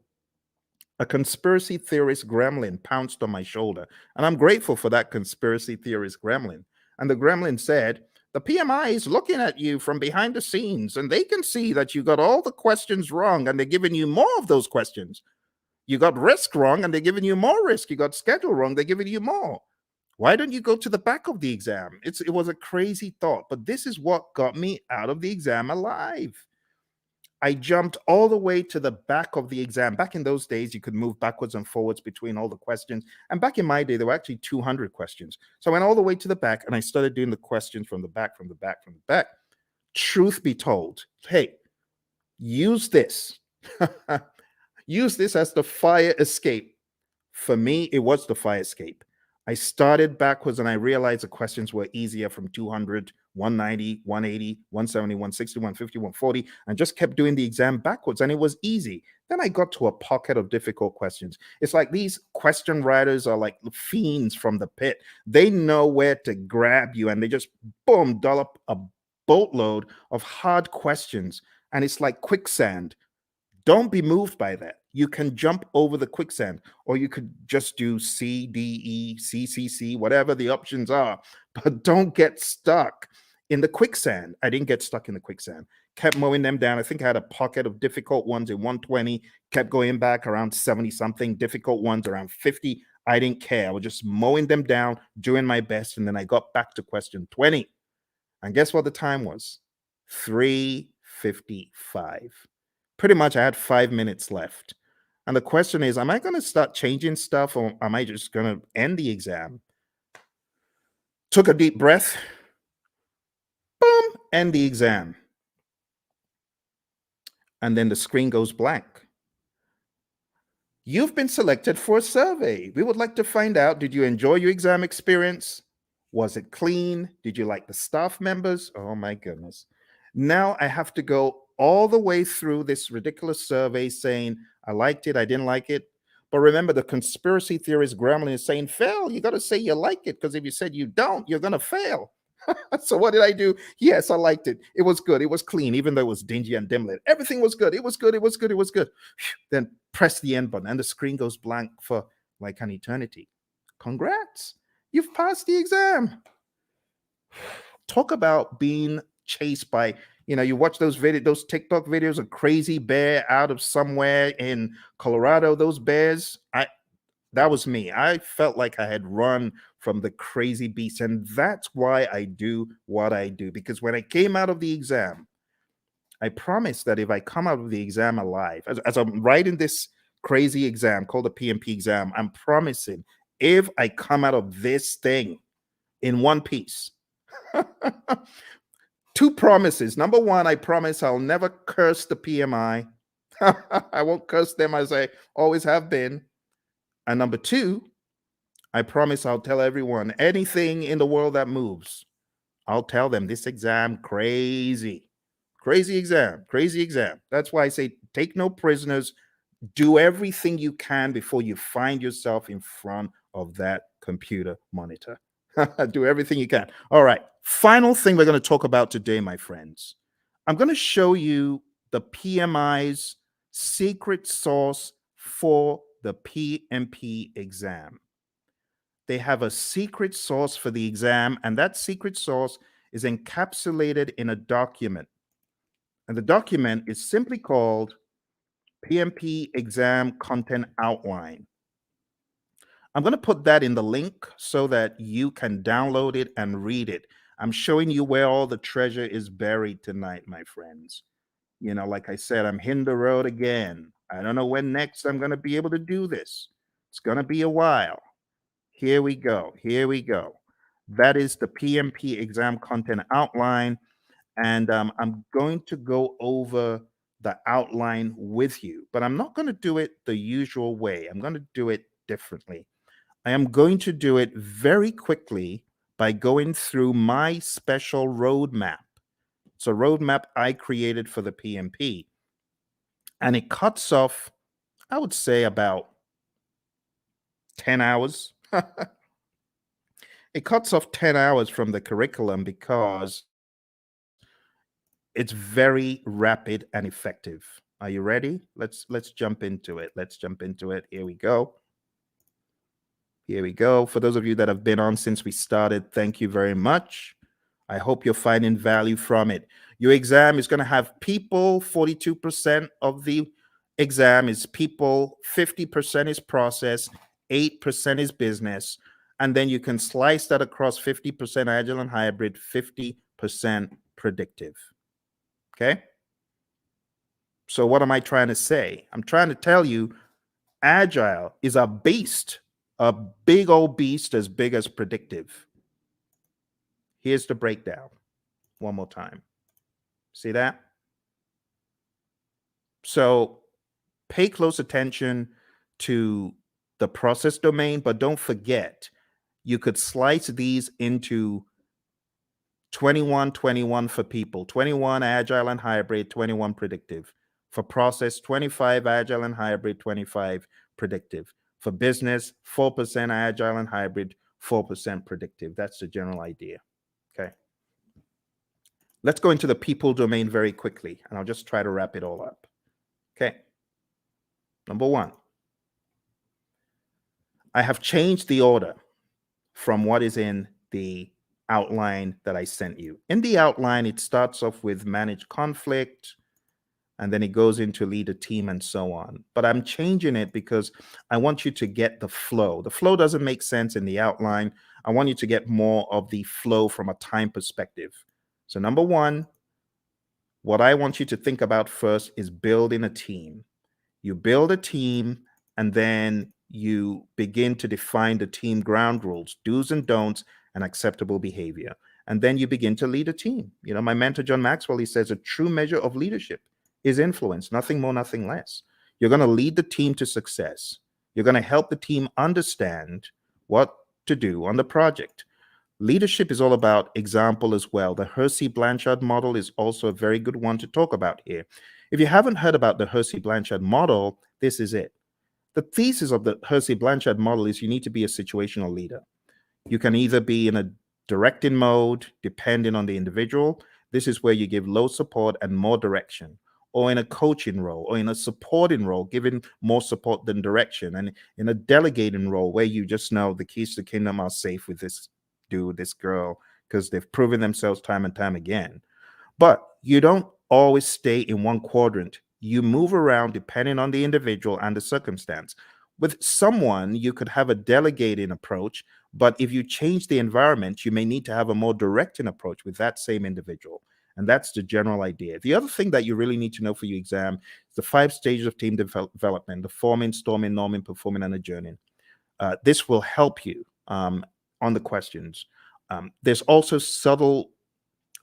a conspiracy theorist gremlin pounced on my shoulder. And I'm grateful for that conspiracy theorist gremlin. And the gremlin said, the PMI is looking at you from behind the scenes, and they can see that you got all the questions wrong, and they're giving you more of those questions. You got risk wrong, and they're giving you more risk. You got schedule wrong, they're giving you more. Why don't you go to the back of the exam? It was a crazy thought, but this is what got me out of the exam alive. I jumped all the way to the back of the exam. Back in those days, you could move backwards and forwards between all the questions. And back in my day, there were actually 200 questions. So I went all the way to the back and I started doing the questions from the back, from the back, from the back. Truth be told, hey, use this. Use this as the fire escape. For me, it was the fire escape. I started backwards and I realized the questions were easier from 200, 190, 180, 170, 160, 150, 140, and just kept doing the exam backwards. And it was easy. Then I got to a pocket of difficult questions. It's like these question writers are like fiends from the pit. They know where to grab you and they just, boom, dollop a boatload of hard questions. And it's like quicksand. Don't be moved by that. You can jump over the quicksand, or you could just do C, D, E, C, C, C, whatever the options are. But don't get stuck in the quicksand. I didn't get stuck in the quicksand. Kept mowing them down. I think I had a pocket of difficult ones in 120, kept going back around 70 something, difficult ones around 50. I didn't care. I was just mowing them down, doing my best. And then I got back to question 20. And guess what the time was? 3:55. Pretty much I had 5 minutes left. And the question is, am I going to start changing stuff or am I just going to end the exam? Took a deep breath. Boom, end the exam. And then the screen goes blank. You've been selected for a survey. We would like to find out, did you enjoy your exam experience? Was it clean? Did you like the staff members? Oh my goodness. Now I have to go all the way through this ridiculous survey saying, I liked it, I didn't like it. But remember, the conspiracy theorist gremlin is saying, Phil, you got to say you like it, because if you said you don't, you're going to fail. So what did I do? Yes, I liked it. It was good. It was clean, even though it was dingy and dim lit. Everything was good. It was good. It was good. It was good. Then press the end button and the screen goes blank for like an eternity. Congrats. You've passed the exam. Talk about being chased by, you watch those TikTok videos of crazy bear out of somewhere in Colorado, those bears. That was me. I felt like I had run from the crazy beast. And that's why I do what I do. Because when I came out of the exam, I promised that if I come out of the exam alive, as I'm writing this crazy exam called the PMP exam, I'm promising if I come out of this thing in one piece, 2 promises. Number 1, I promise I'll never curse the PMI. I won't curse them as I always have been. And number 2, I promise I'll tell everyone anything in the world that moves, I'll tell them this exam crazy, crazy exam, crazy exam. That's why I say take no prisoners. Do everything you can before you find yourself in front of that computer monitor. Do everything you can. All right. Final thing we're going to talk about today, my friends. I'm going to show you the PMI's secret sauce for the PMP exam. They have a secret sauce for the exam, and that secret sauce is encapsulated in a document. And the document is simply called PMP Exam Content Outline. I'm going to put that in the link so that you can download it and read it. I'm showing you where all the treasure is buried tonight, my friends. You know, like I said, I'm hitting the road again. I don't know when next I'm going to be able to do this. It's going to be a while. Here we go. Here we go. That is the PMP exam content outline. And I'm going to go over the outline with you, but I'm not going to do it the usual way. I'm going to do it differently. I am going to do it very quickly by going through my special roadmap. It's a roadmap I created for the PMP, and it cuts off, I would say, about 10 hours. It cuts off 10 hours from the curriculum because it's very rapid and effective. Are you ready? Let's jump into it. Let's jump into it. Here we go. Here we go. For those of you that have been on since we started, thank you very much. I hope you're finding value from it. Your exam is going to have people. 42% of the exam is people, 50% is process, 8% is business. And then you can slice that across 50% Agile and Hybrid, 50% Predictive. Okay? So what am I trying to say? I'm trying to tell you Agile is a beast, a big old beast as big as Predictive. Here's the breakdown one more time. See that? So pay close attention to the process domain, but don't forget, you could slice these into 21, 21 for people, 21 Agile and Hybrid, 21 Predictive. For process, 25 Agile and Hybrid, 25 Predictive. For business, 4% Agile and Hybrid, 4% Predictive. That's the general idea. Okay. Let's go into the people domain very quickly, and I'll just try to wrap it all up. Okay. Number one, I have changed the order from what is in the outline that I sent you. In the outline, it starts off with manage conflict, and then it goes into lead a team and so on. But I'm changing it because I want you to get the flow. The flow doesn't make sense in the outline. I want you to get more of the flow from a time perspective. So number one, what I want you to think about first is building a team. You build a team, and then you begin to define the team ground rules, do's and don'ts, and acceptable behavior. And then you begin to lead a team. You know, my mentor, John Maxwell, he says a true measure of leadership is influence, nothing more, nothing less. You're going to lead the team to success. You're going to help the team understand what to do on the project. Leadership is all about example as well. The Hersey-Blanchard model is also a very good one to talk about here. If you haven't heard about the Hersey-Blanchard model, this is it. The thesis of the Hersey-Blanchard model is you need to be a situational leader. You can either be in a directing mode, depending on the individual. This is where you give low support and more direction, or in a coaching role, or in a supporting role, giving more support than direction, and in a delegating role where you just know the keys to the kingdom are safe with this dude, this girl, because they've proven themselves time and time again. But you don't always stay in one quadrant. You move around depending on the individual and the circumstance. With someone, you could have a delegating approach, but if you change the environment, you may need to have a more directing approach with that same individual. And that's the general idea. The other thing that you really need to know for your exam is the 5 stages of team development: the forming, storming, norming, performing, and adjourning. This will help you on the questions. There's also subtle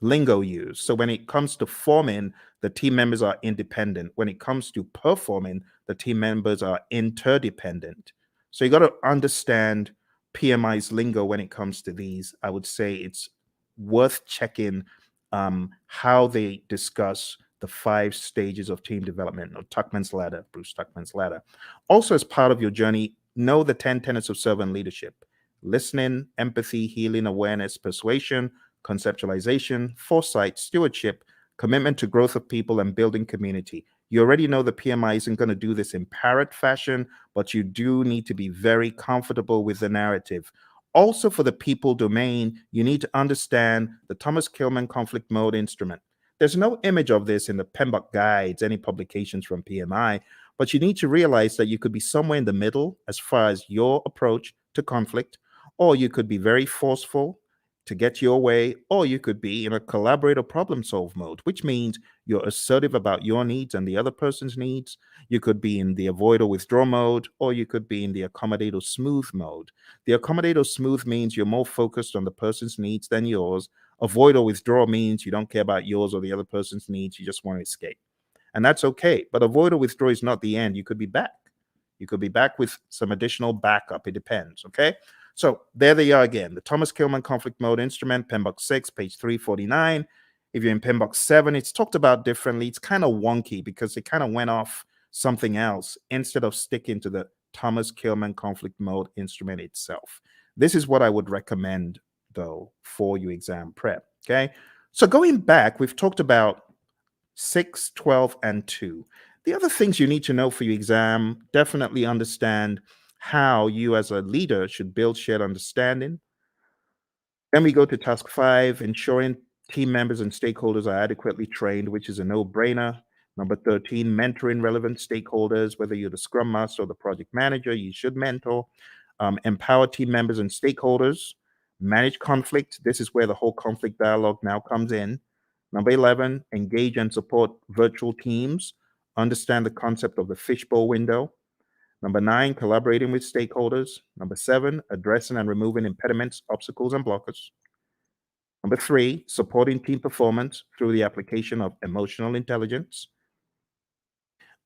lingo used. So when it comes to forming, the team members are independent. When it comes to performing, the team members are interdependent. So you got to understand PMI's lingo when it comes to these. I would say it's worth checking how they discuss the 5 stages of team development, or Tuckman's ladder, Bruce Tuckman's ladder. Also, as part of your journey, know the 10 tenets of servant leadership: listening, empathy, healing, awareness, persuasion, conceptualization, foresight, stewardship, commitment to growth of people, and building community. You already know the PMI isn't going to do this in parrot fashion, but you do need to be very comfortable with the narrative. Also, for the people domain, you need to understand the Thomas Kilmann conflict mode instrument. There's no image of this in the PMBOK guides, any publications from PMI, but you need to realize that you could be somewhere in the middle as far as your approach to conflict, or you could be very forceful to get your way, or you could be in a collaborative problem solve mode, which means you're assertive about your needs and the other person's needs. You could be in the avoid or withdraw mode, or you could be in the accommodate or smooth mode. The accommodate or smooth means you're more focused on the person's needs than yours. Avoid or withdraw means you don't care about yours or the other person's needs. You just want to escape. And that's okay. But avoid or withdraw is not the end. You could be back. You could be back with some additional backup. It depends. Okay. So there they are again. The Thomas Kilmann conflict mode instrument, PMBOK 6, page 349. If you're in PMBOK 7, it's talked about differently. It's kind of wonky because it kind of went off something else instead of sticking to the Thomas Kilmann conflict mode instrument itself. This is what I would recommend, though, for your exam prep. Okay. So going back, we've talked about 6, 12, and 2. The other things you need to know for your exam: definitely understand how you as a leader should build shared understanding. Then we go to task 5, ensuring team members and stakeholders are adequately trained, which is a no-brainer. Number 13, mentoring relevant stakeholders. Whether you're the Scrum Master or the project manager, you should mentor. Empower team members and stakeholders. Manage conflict. This is where the whole conflict dialogue now comes in. Number 11, engage and support virtual teams. Understand the concept of the fishbowl window. Number 9, collaborating with stakeholders. Number 7, addressing and removing impediments, obstacles, and blockers. Number 3, supporting team performance through the application of emotional intelligence.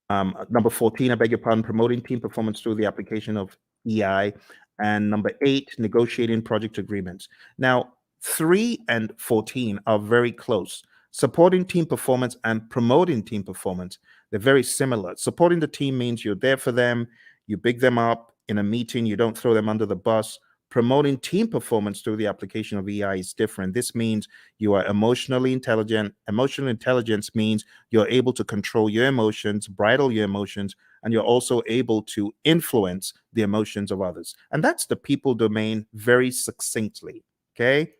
Number 14, I beg your pardon, promoting team performance through the application of EI. And number 8, negotiating project agreements. Now, 3 and 14 are very close. Supporting team performance and promoting team performance, they're very similar. Supporting the team means you're there for them, you big them up in a meeting, you don't throw them under the bus. Promoting team performance through the application of EI is different. This means you are emotionally intelligent. Emotional intelligence means you're able to control your emotions, bridle your emotions, and you're also able to influence the emotions of others. And that's the people domain very succinctly, okay?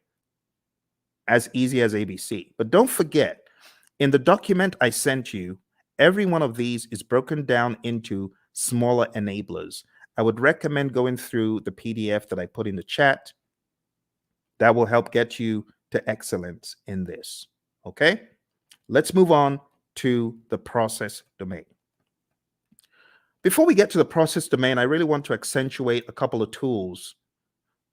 As easy as ABC. But don't forget, in the document I sent you, every one of these is broken down into smaller enablers. I would recommend going through the PDF that I put in the chat. That will help get you to excellence in this. Okay? Let's move on to the process domain. Before we get to the process domain, I really want to accentuate a couple of tools.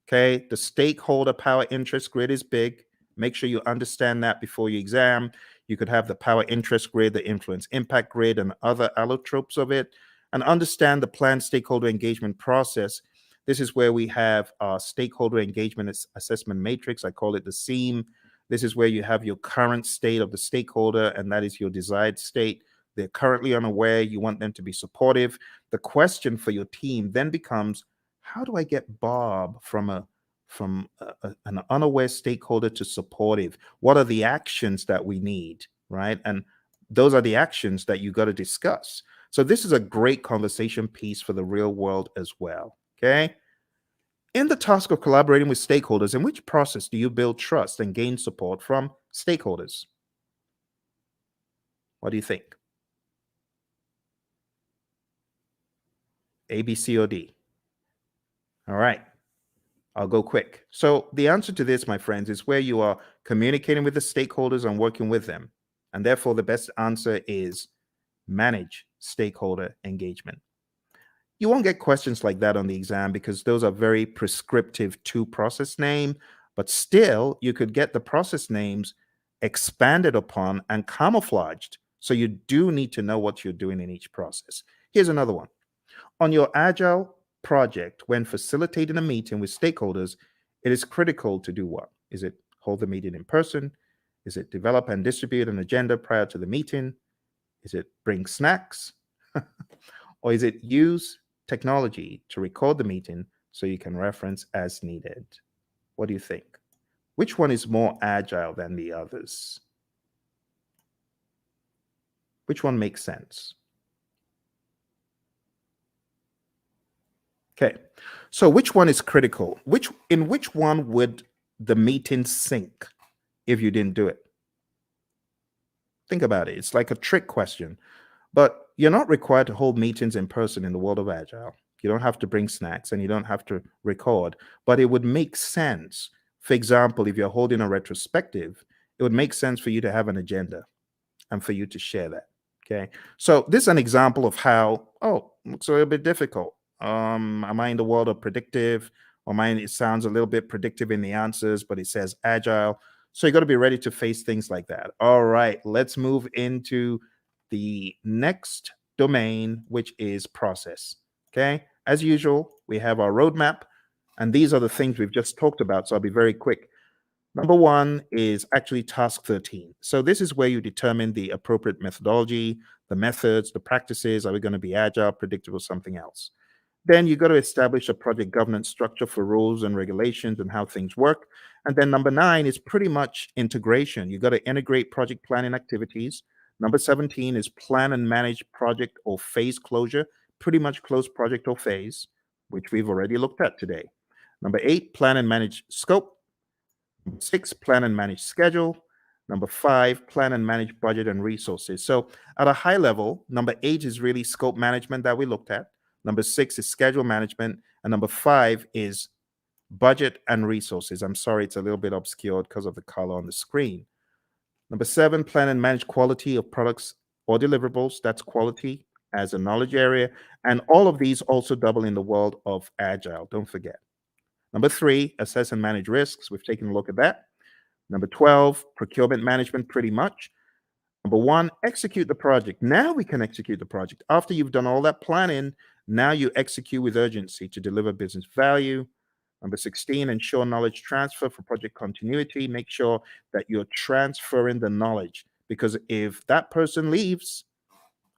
Okay? The stakeholder power interest grid is big. Make sure you understand that before your exam. You could have the power interest grid, the influence impact grid, and other allotropes of it. And understand the planned stakeholder engagement process. This is where we have our stakeholder engagement assessment matrix. I call it the SEAM. This is where you have your current state of the stakeholder, and that is your desired state. They're currently unaware. You want them to be supportive. The question for your team then becomes, how do I get Bob from an unaware stakeholder to supportive? What are the actions that we need, right? And those are the actions that you got to discuss. So this is a great conversation piece for the real world as well, okay? In the task of collaborating with stakeholders, in which process do you build trust and gain support from stakeholders? What do you think? A, B, C, or D? All right. I'll go quick. So the answer to this, my friends, is where you are communicating with the stakeholders and working with them. And therefore, the best answer is manage stakeholder engagement. You won't get questions like that on the exam because those are very prescriptive to process name, but still you could get the process names expanded upon and camouflaged. So you do need to know what you're doing in each process. Here's another one. On your Agile project, when facilitating a meeting with stakeholders, it is critical to do what? Is it hold the meeting in person? Is it develop and distribute an agenda prior to the meeting? Is it bring snacks? Or is it use technology to record the meeting so you can reference as needed? What do you think? Which one is more agile than the others? Which one makes sense? Okay, so which one is critical? In which one would the meeting sink if you didn't do it? Think about it. It's like a trick question, but you're not required to hold meetings in person in the world of Agile. You don't have to bring snacks and you don't have to record, but it would make sense. For example, if you're holding a retrospective, it would make sense for you to have an agenda and for you to share that. Okay, so this is an example of how, oh, looks a little bit difficult. Am I in the world of predictive? Or mine, it sounds a little bit predictive in the answers, but it says agile. So you got to be ready to face things like that. All right, let's move into the next domain, which is process. Okay, as usual, we have our roadmap, and these are the things we've just talked about. So I'll be very quick. Number one is actually task 13. So this is where you determine the appropriate methodology, the methods, the practices. Are we going to be agile, predictive, or something else? Then you got to establish a project governance structure for rules and regulations and how things work. And then number 9 is pretty much integration. You got to integrate project planning activities. Number 17 is plan and manage project or phase closure, pretty much close project or phase, which we've already looked at today. Number 8, plan and manage scope. Number 6, plan and manage schedule. Number 5, plan and manage budget and resources. So at a high level, number 8 is really scope management that we looked at. Number 6 is schedule management. And number 5 is budget and resources. I'm sorry, it's a little bit obscured because of the color on the screen. Number 7, plan and manage quality of products or deliverables. That's quality as a knowledge area. And all of these also double in the world of Agile. Don't forget. Number 3, assess and manage risks. We've taken a look at that. Number 12, procurement management, pretty much. Number 1, execute the project. Now we can execute the project. After you've done all that planning, now you execute with urgency to deliver business value. Number 16, ensure knowledge transfer for project continuity. Make sure that you're transferring the knowledge, because if that person leaves,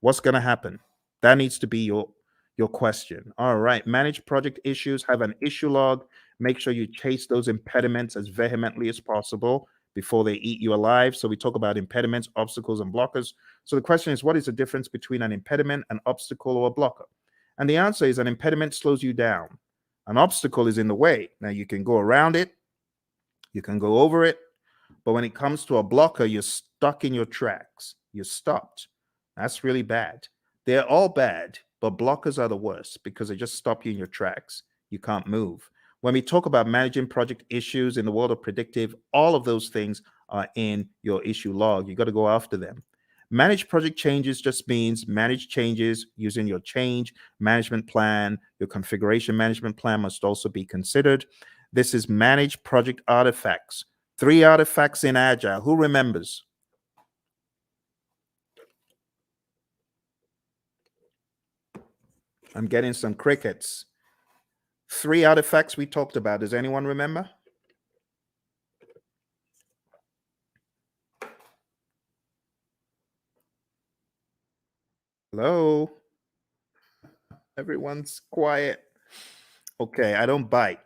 what's going to happen? That needs to be your question. All right, manage project issues, have an issue log. Make sure you chase those impediments as vehemently as possible before they eat you alive. So we talk about impediments, obstacles, and blockers. So the question is, what is the difference between an impediment, an obstacle, or a blocker? And the answer is an impediment slows you down. An obstacle is in the way. Now you can go around it, you can go over it, but when it comes to a blocker, you're stuck in your tracks. You're stopped. That's really bad. They're all bad, but blockers are the worst because they just stop you in your tracks. You can't move. When we talk about managing project issues in the world of predictive, all of those things are in your issue log. You got to go after them. Manage project changes just means manage changes using your change management plan. Your configuration management plan must also be considered. This is manage project artifacts. 3 artifacts in Agile. Who remembers? I'm getting some crickets. 3 artifacts we talked about. Does anyone remember? Hello? Everyone's quiet. Okay, I don't bite.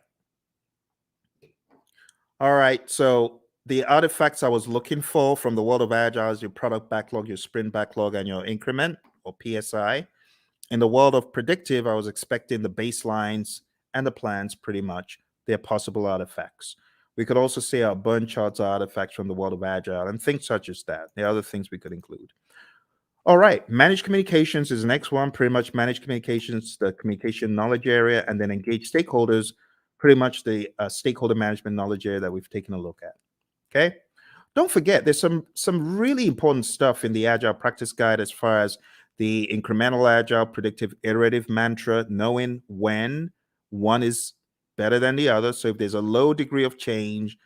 All right, so the artifacts I was looking for from the world of Agile is your product backlog, your sprint backlog, and your increment or PSI. In the world of predictive, I was expecting the baselines and the plans pretty much. They're possible artifacts. We could also say our burn charts are artifacts from the world of Agile and things such as that. There are other things we could include. All right, managed communications is the next one. Pretty much managed communications, the communication knowledge area, and then engage stakeholders, pretty much the stakeholder management knowledge area that we've taken a look at. Okay. Don't forget, there's some really important stuff in the Agile practice guide as far as the incremental Agile predictive iterative mantra, knowing when one is better than the other. So if there's a low degree of change,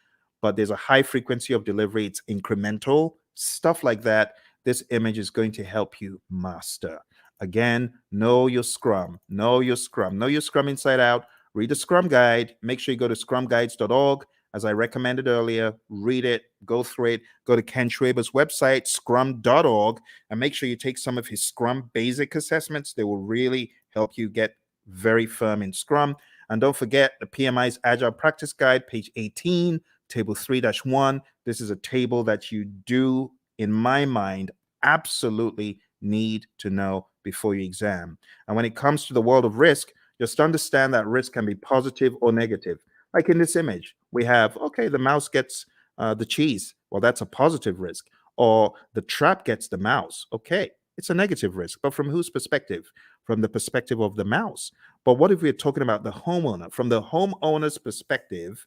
but there's a high frequency of delivery, it's incremental, stuff like that. This image is going to help you master. Again, know your Scrum, know your Scrum, know your Scrum inside out. Read the Scrum guide. Make sure you go to scrumguides.org as I recommended earlier, read it, go through it, go to Ken Schwaber's website, scrum.org, and make sure you take some of his Scrum basic assessments. They will really help you get very firm in Scrum. And don't forget the PMI's Agile Practice Guide, page 18, table 3-1. This is a table that you do, in my mind, absolutely need to know before your exam. And when it comes to the world of risk, just understand that risk can be positive or negative. Like in this image, we have, okay, the mouse gets the cheese. Well, that's a positive risk. Or the trap gets the mouse. Okay, it's a negative risk. But from whose perspective? From the perspective of the mouse. But what if we're talking about the homeowner? From the homeowner's perspective,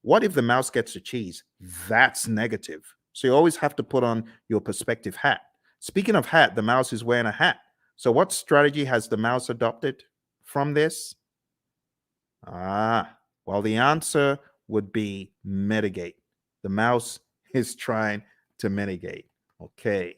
what if the mouse gets the cheese? That's negative. So you always have to put on your perspective hat. Speaking of hat, the mouse is wearing a hat. So what strategy has the mouse adopted from this? Well, the answer would be mitigate. The mouse is trying to mitigate. Okay.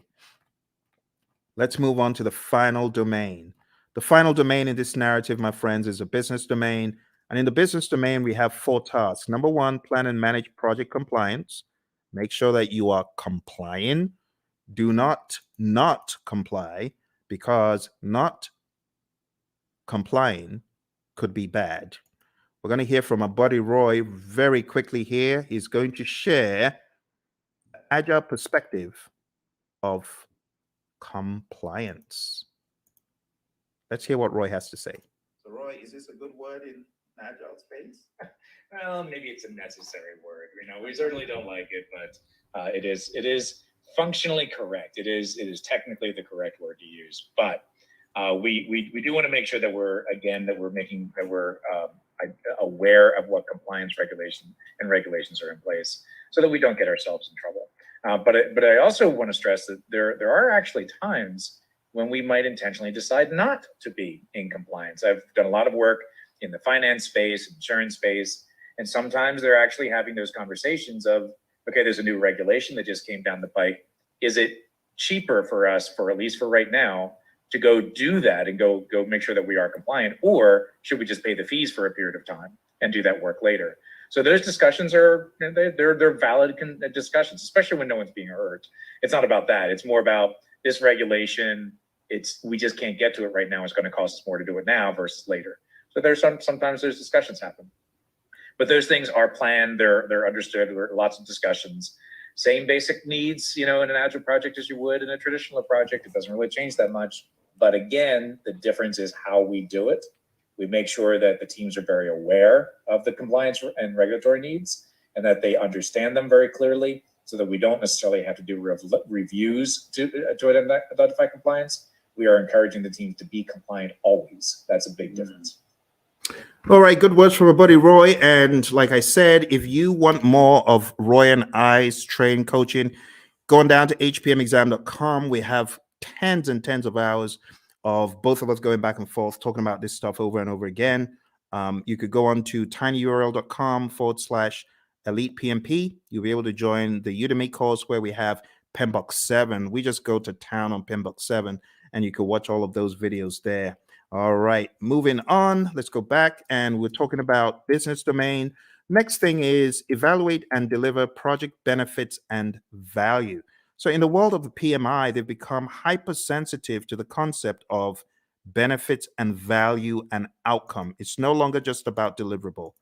Let's move on to the final domain. The final domain in this narrative, my friends, is a business domain. And in the business domain, we have 4 tasks. Number 1, plan and manage project compliance. Make sure that you are complying. Do not comply, because not complying could be bad. We're going to hear from our buddy Roy very quickly here. He's going to share the agile perspective of compliance. Let's hear what Roy has to say. So Roy, is this a good word in agile space? Well, maybe it's a necessary word. We certainly don't like it, but it is functionally correct. It is technically the correct word to use. But we do want to make sure that we're aware of what compliance regulations are in place, so that we don't get ourselves in trouble. But I also want to stress that there are actually times when we might intentionally decide not to be in compliance. I've done a lot of work in the finance space, insurance space, and sometimes they're actually having those conversations of, okay, there's a new regulation that just came down the pike. Is it cheaper for us, at least for right now, to go do that and go make sure that we are compliant, or should we just pay the fees for a period of time and do that work later? So those discussions they're valid discussions, especially when no one's being hurt. It's not about that. It's more about this regulation. We just can't get to it right now. It's going to cost us more to do it now versus later. So sometimes those discussions happen, but those things are planned. They're understood. There are lots of discussions. Same basic needs, in an agile project as you would in a traditional project. It doesn't really change that much. But again, the difference is how we do it. We make sure that the teams are very aware of the compliance and regulatory needs, and that they understand them very clearly, so that we don't necessarily have to do reviews to identify compliance. We are encouraging the teams to be compliant always. That's a big difference. All right, good words from our buddy Roy. And like I said, if you want more of Roy and I's training coaching, going down to hpmexam.com, we have tens and tens of hours of both of us going back and forth talking about this stuff over and over again. You could go on to tinyurl.com/elite PMP. You'll be able to join the Udemy course where we have PMBOK 7. We just go to town on PMBOK 7, and you can watch all of those videos there. All right, moving on. Let's go back, and we're talking about business domain. Next thing is evaluate and deliver project benefits and value. So in the world of the PMI, they've become hypersensitive to the concept of benefits and value and outcome. It's no longer just about deliverable.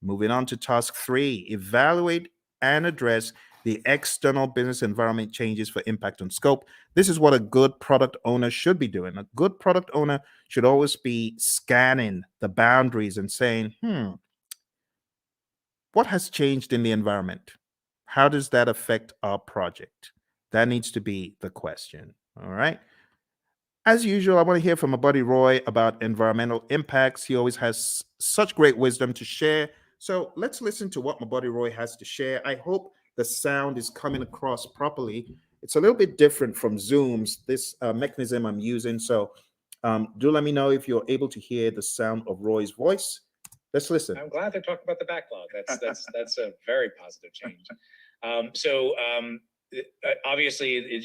Moving on to task 3, evaluate and address the external business environment changes for impact on scope. This is what a good product owner should be doing. A good product owner should always be scanning the boundaries and saying, what has changed in the environment? How does that affect our project? That needs to be the question. All right. As usual, I want to hear from my buddy Roy about environmental impacts. He always has such great wisdom to share. So let's listen to what my buddy Roy has to share. I hope the sound is coming across properly. It's a little bit different from Zoom's, this mechanism I'm using. So do let me know if you're able to hear the sound of Roy's voice. Let's listen. I'm glad they're talking about the backlog. That's a very positive change. Obviously,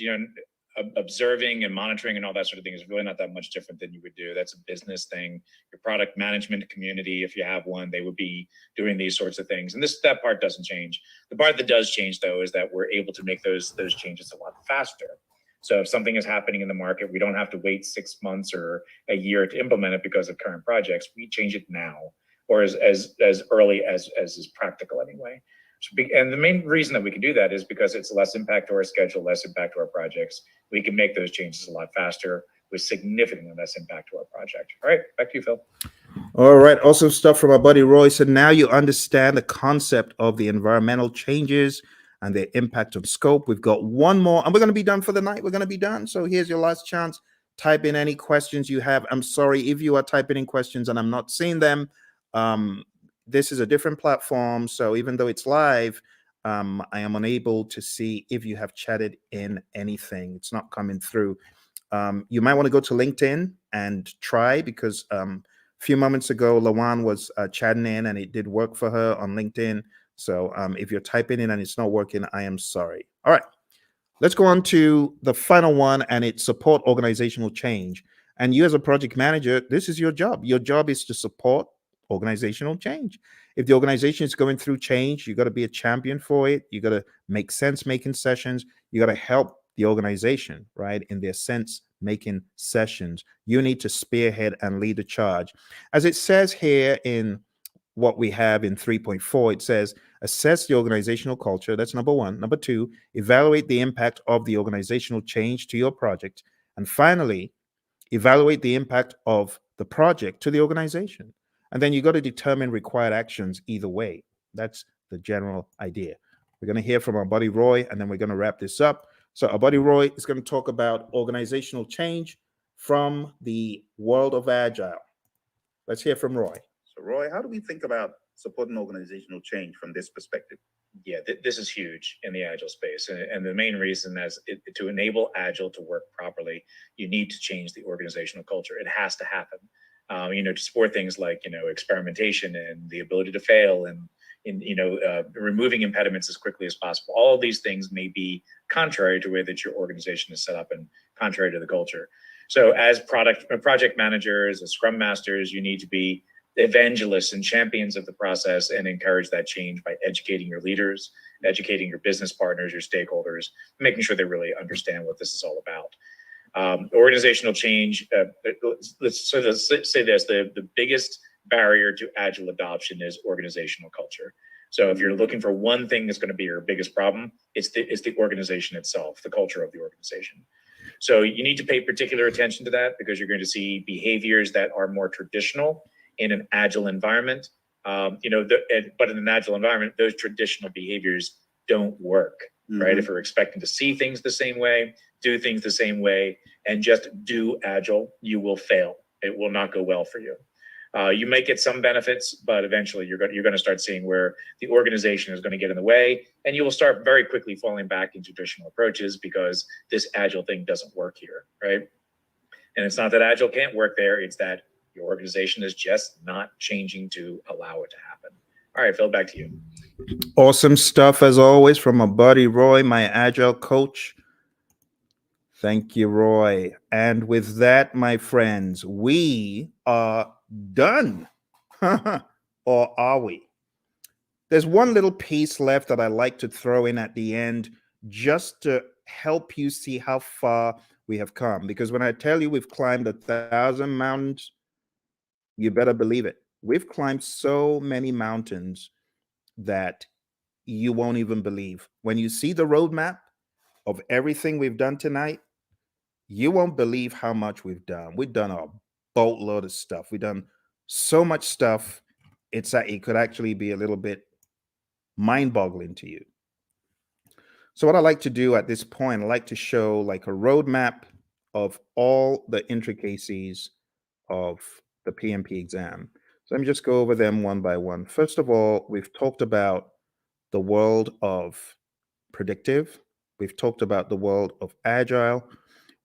observing and monitoring and all that sort of thing is really not that much different than you would do. That's a business thing. Your product management community, if you have one, they would be doing these sorts of things. And that part doesn't change. The part that does change, though, is that we're able to make those changes a lot faster. So if something is happening in the market, we don't have to wait 6 months or a year to implement it because of current projects. We change it now, or as early as is practical anyway. And the main reason that we can do that is because it's less impact to our schedule, less impact to our projects. We can make those changes a lot faster with significantly less impact to our project. All right, back to you, Phil. All right, awesome stuff from our buddy Roy. So now you understand the concept of the environmental changes and their impact on scope. We've got one more, and we're going to be done for the night. We're going to be done. So here's your last chance. Type in any questions you have. I'm sorry if you are typing in questions and I'm not seeing them. This is a different platform, so even though it's live, I am unable to see if you have chatted in anything. It's not coming through. You might want to go to LinkedIn and try, because a few moments ago, Lawan was chatting in and it did work for her on LinkedIn. So if you're typing in and it's not working, I am sorry. All right, let's go on to the final one, and it's support organizational change. And you as a project manager, this is your job. Your job is to support organizational change. If the organization is going through change, you got to be a champion for it. You got to make sense making sessions. You got to help the organization, right, in their sense making sessions. You need to spearhead and lead the charge. As it says here in what we have in 3.4, it says assess the organizational culture. That's number one. Number two, evaluate the impact of the organizational change to your project. And finally, evaluate the impact of the project to the organization. And then you got to determine required actions either way. That's the general idea. We're going to hear from our buddy Roy, and then we're going to wrap this up. So our buddy Roy is going to talk about organizational change from the world of Agile. Let's hear from Roy. So Roy, how do we think about supporting organizational change from this perspective? Yeah, this is huge in the Agile space. And the main reason is to enable Agile to work properly, you need to change the organizational culture. It has to happen. To support things like, experimentation and the ability to fail and, removing impediments as quickly as possible. All of these things may be contrary to the way that your organization is set up and contrary to the culture. So as project managers, as Scrum masters, you need to be evangelists and champions of the process and encourage that change by educating your leaders, educating your business partners, your stakeholders, making sure they really understand what this is all about. Organizational change, let's say this, the biggest barrier to Agile adoption is organizational culture. So if you're looking for one thing that's going to be your biggest problem, it's the organization itself, the culture of the organization. So you need to pay particular attention to that, because you're going to see behaviors that are more traditional in an Agile environment. But in an Agile environment, those traditional behaviors don't work, right? If we're expecting to see things the same way, do things the same way, and just do Agile, you will fail. It will not go well for you. You may get some benefits, but eventually you're going to start seeing where the organization is going to get in the way, and you will start very quickly falling back into traditional approaches because this Agile thing doesn't work here, right? And it's not that Agile can't work there, it's that your organization is just not changing to allow it to happen. All right, Phil, back to you. Awesome stuff as always from my buddy Roy, my Agile coach. Thank you, Roy. And with that, my friends, we are done. Or are we? There's one little piece left that I like to throw in at the end, just to help you see how far we have come. Because when I tell you we've climbed 1,000 mountains, you better believe it. We've climbed so many mountains that you won't even believe. When you see the roadmap of everything we've done tonight, you won't believe how much we've done. We've done a boatload of stuff. We've done so much stuff. It could actually be a little bit mind-boggling to you. So what I like to do at this point, I like to show like a roadmap of all the intricacies of the PMP exam. So let me just go over them one by one. First of all, we've talked about the world of predictive. We've talked about the world of Agile.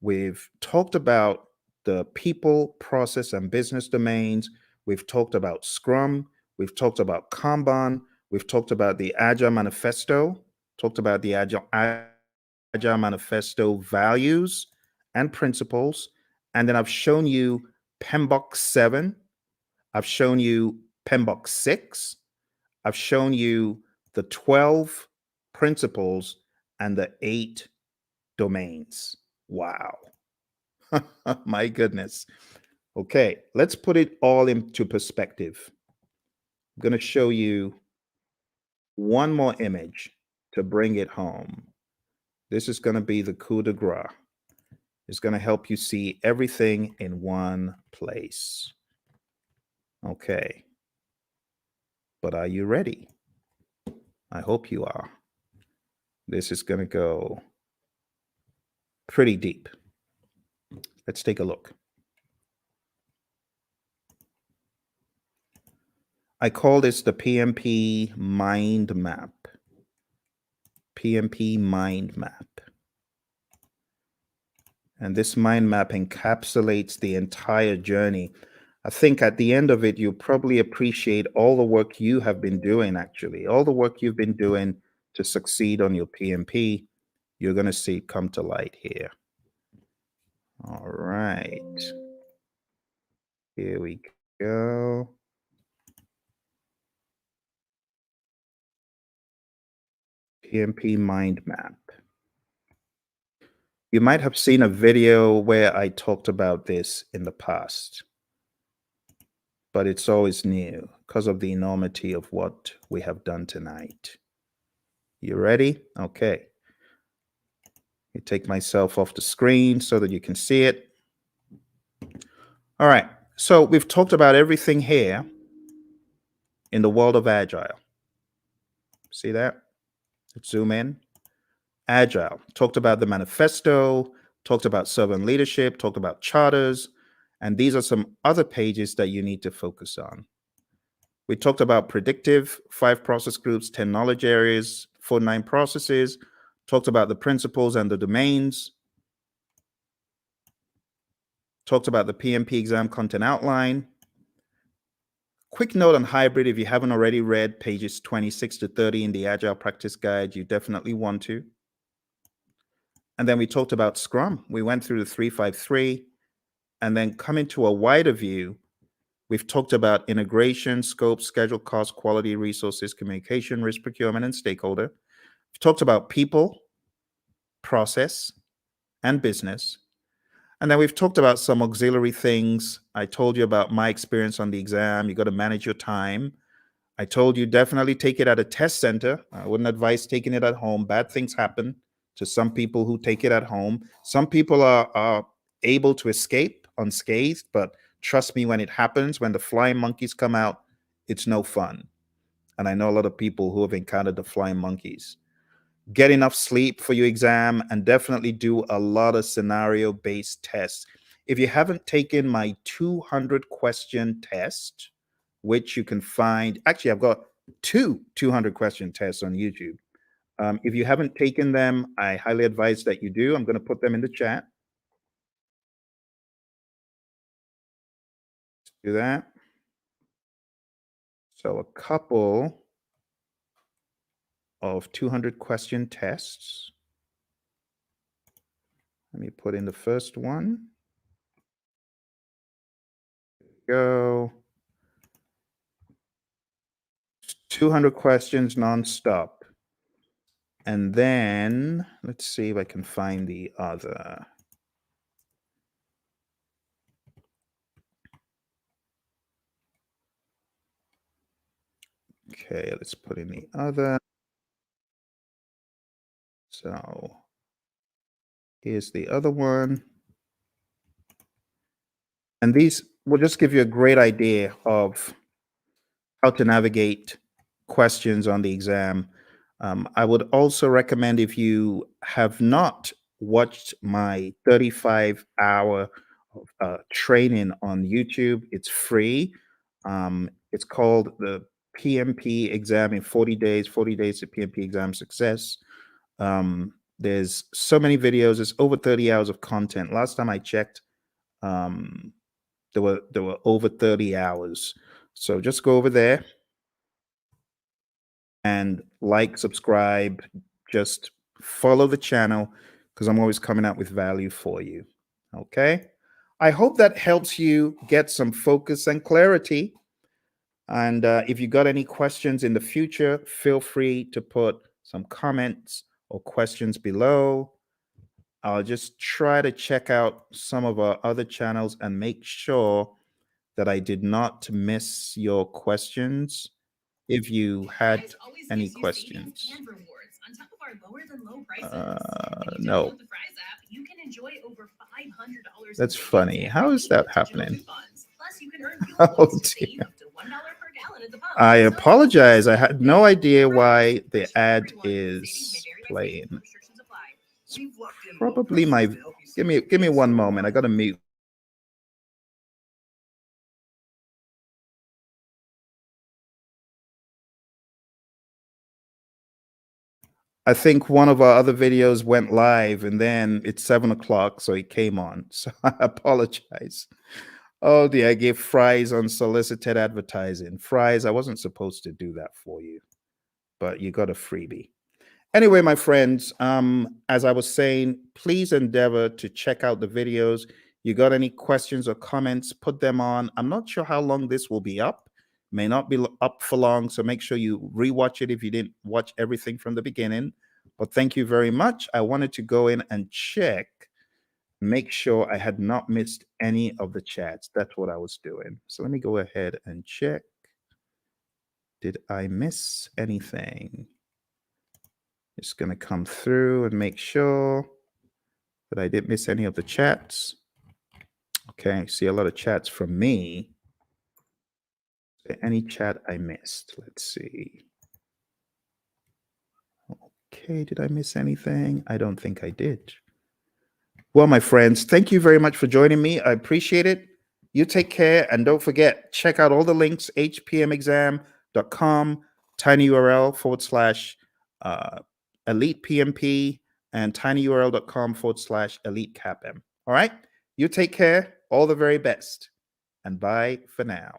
We've talked about the people, process, and business domains. We've talked about Scrum. We've talked about Kanban. We've talked about the Agile Manifesto, talked about the Agile Agile Manifesto values and principles. And then I've shown you PMBOK 7. I've shown you PMBOK 6. I've shown you the 12 principles and the 8 domains. Wow. My goodness. Okay, let's put it all into perspective. I'm going to show you one more image to bring it home. This is going to be the coup de grace. It's going to help you see everything in one place. Okay. But are you ready? I hope you are. This is going to go pretty deep. Let's take a look. I call this the PMP Mind Map. PMP Mind Map. And this mind map encapsulates the entire journey. I think at the end of it, you'll probably appreciate all the work you have been doing, actually. All the work you've been doing to succeed on your PMP, you're going to see it come to light here. All right. Here we go. PMP Mind Map. You might have seen a video where I talked about this in the past, but it's always new because of the enormity of what we have done tonight. You ready? Okay. Let me take myself off the screen so that you can see it. All right. So we've talked about everything here in the world of Agile. See that? Let's zoom in. Agile. Talked about the manifesto, talked about servant leadership, talked about charters, and these are some other pages that you need to focus on. We talked about predictive, 5 process groups, 10 knowledge areas, 49 processes, talked about the principles and the domains, talked about the PMP exam content outline. Quick note on hybrid, if you haven't already read pages 26 to 30 in the Agile Practice Guide, you definitely want to. And then we talked about Scrum. We went through the 353. And then coming to a wider view, we've talked about integration, scope, schedule, cost, quality, resources, communication, risk, procurement, and stakeholder. We've talked about people, process, and business. And then we've talked about some auxiliary things. I told you about my experience on the exam. You got to manage your time. I told you definitely take it at a test center. I wouldn't advise taking it at home. Bad things happen to some people who take it at home. Some people are able to escape unscathed, but trust me, when it happens, when the flying monkeys come out, it's no fun. And I know a lot of people who have encountered the flying monkeys. Get enough sleep for your exam and definitely do a lot of scenario-based tests. If you haven't taken my 200 question test, which you can find, actually, I've got 200 question tests on YouTube. If you haven't taken them, I highly advise that you do. I'm going to put them in the chat. Let's do that. So a couple of 200 question tests. Let me put in the first one. Go. 200 questions nonstop. And then let's see if I can find the other. Okay, let's put in the other. So here's the other one. And these will just give you a great idea of how to navigate questions on the exam. I would also recommend, if you have not watched my 35-hour training on YouTube, it's free. It's called the PMP Exam in 40 Days, 40 Days to PMP Exam Success. There's so many videos. There's over 30 hours of content. Last time I checked, there were over 30 hours. So just go over there and like, subscribe, just follow the channel because I'm always coming out with value for you. Okay. I hope that helps you get some focus and clarity. And if you got any questions in the future, feel free to put some comments or questions below. I'll just try to check out some of our other channels and make sure that I did not miss your questions. If you had any questions. No. That's funny. How is that happening? Oh, dear. I apologize. I had no idea why the ad is playing. It's probably my. Give me one moment. I gotta mute. I think one of our other videos went live and then it's 7 o'clock, so it came on. So I apologize. Oh dear, I gave fries unsolicited advertising. Fries, I wasn't supposed to do that for you, but you got a freebie. Anyway, my friends, as I was saying, please endeavor to check out the videos. You got any questions or comments, put them on. I'm not sure how long this will be up. May not be up for long, so make sure you rewatch it if you didn't watch everything from the beginning. But thank you very much. I wanted to go in and check, make sure I had not missed any of the chats. That's what I was doing. So let me go ahead and check. Did I miss anything? Just going to come through and make sure that I didn't miss any of the chats. Okay, I see a lot of chats from me. Any chat I missed? Let's see. Okay, did I miss anything? I don't think I did. Well, my friends, thank you very much for joining me. I appreciate it. You take care, and don't forget, check out all the links, hpmexam.com, tinyurl/ elite PMP, and tinyurl.com/elite CAPM. All right, you take care. All the very best, and bye for now.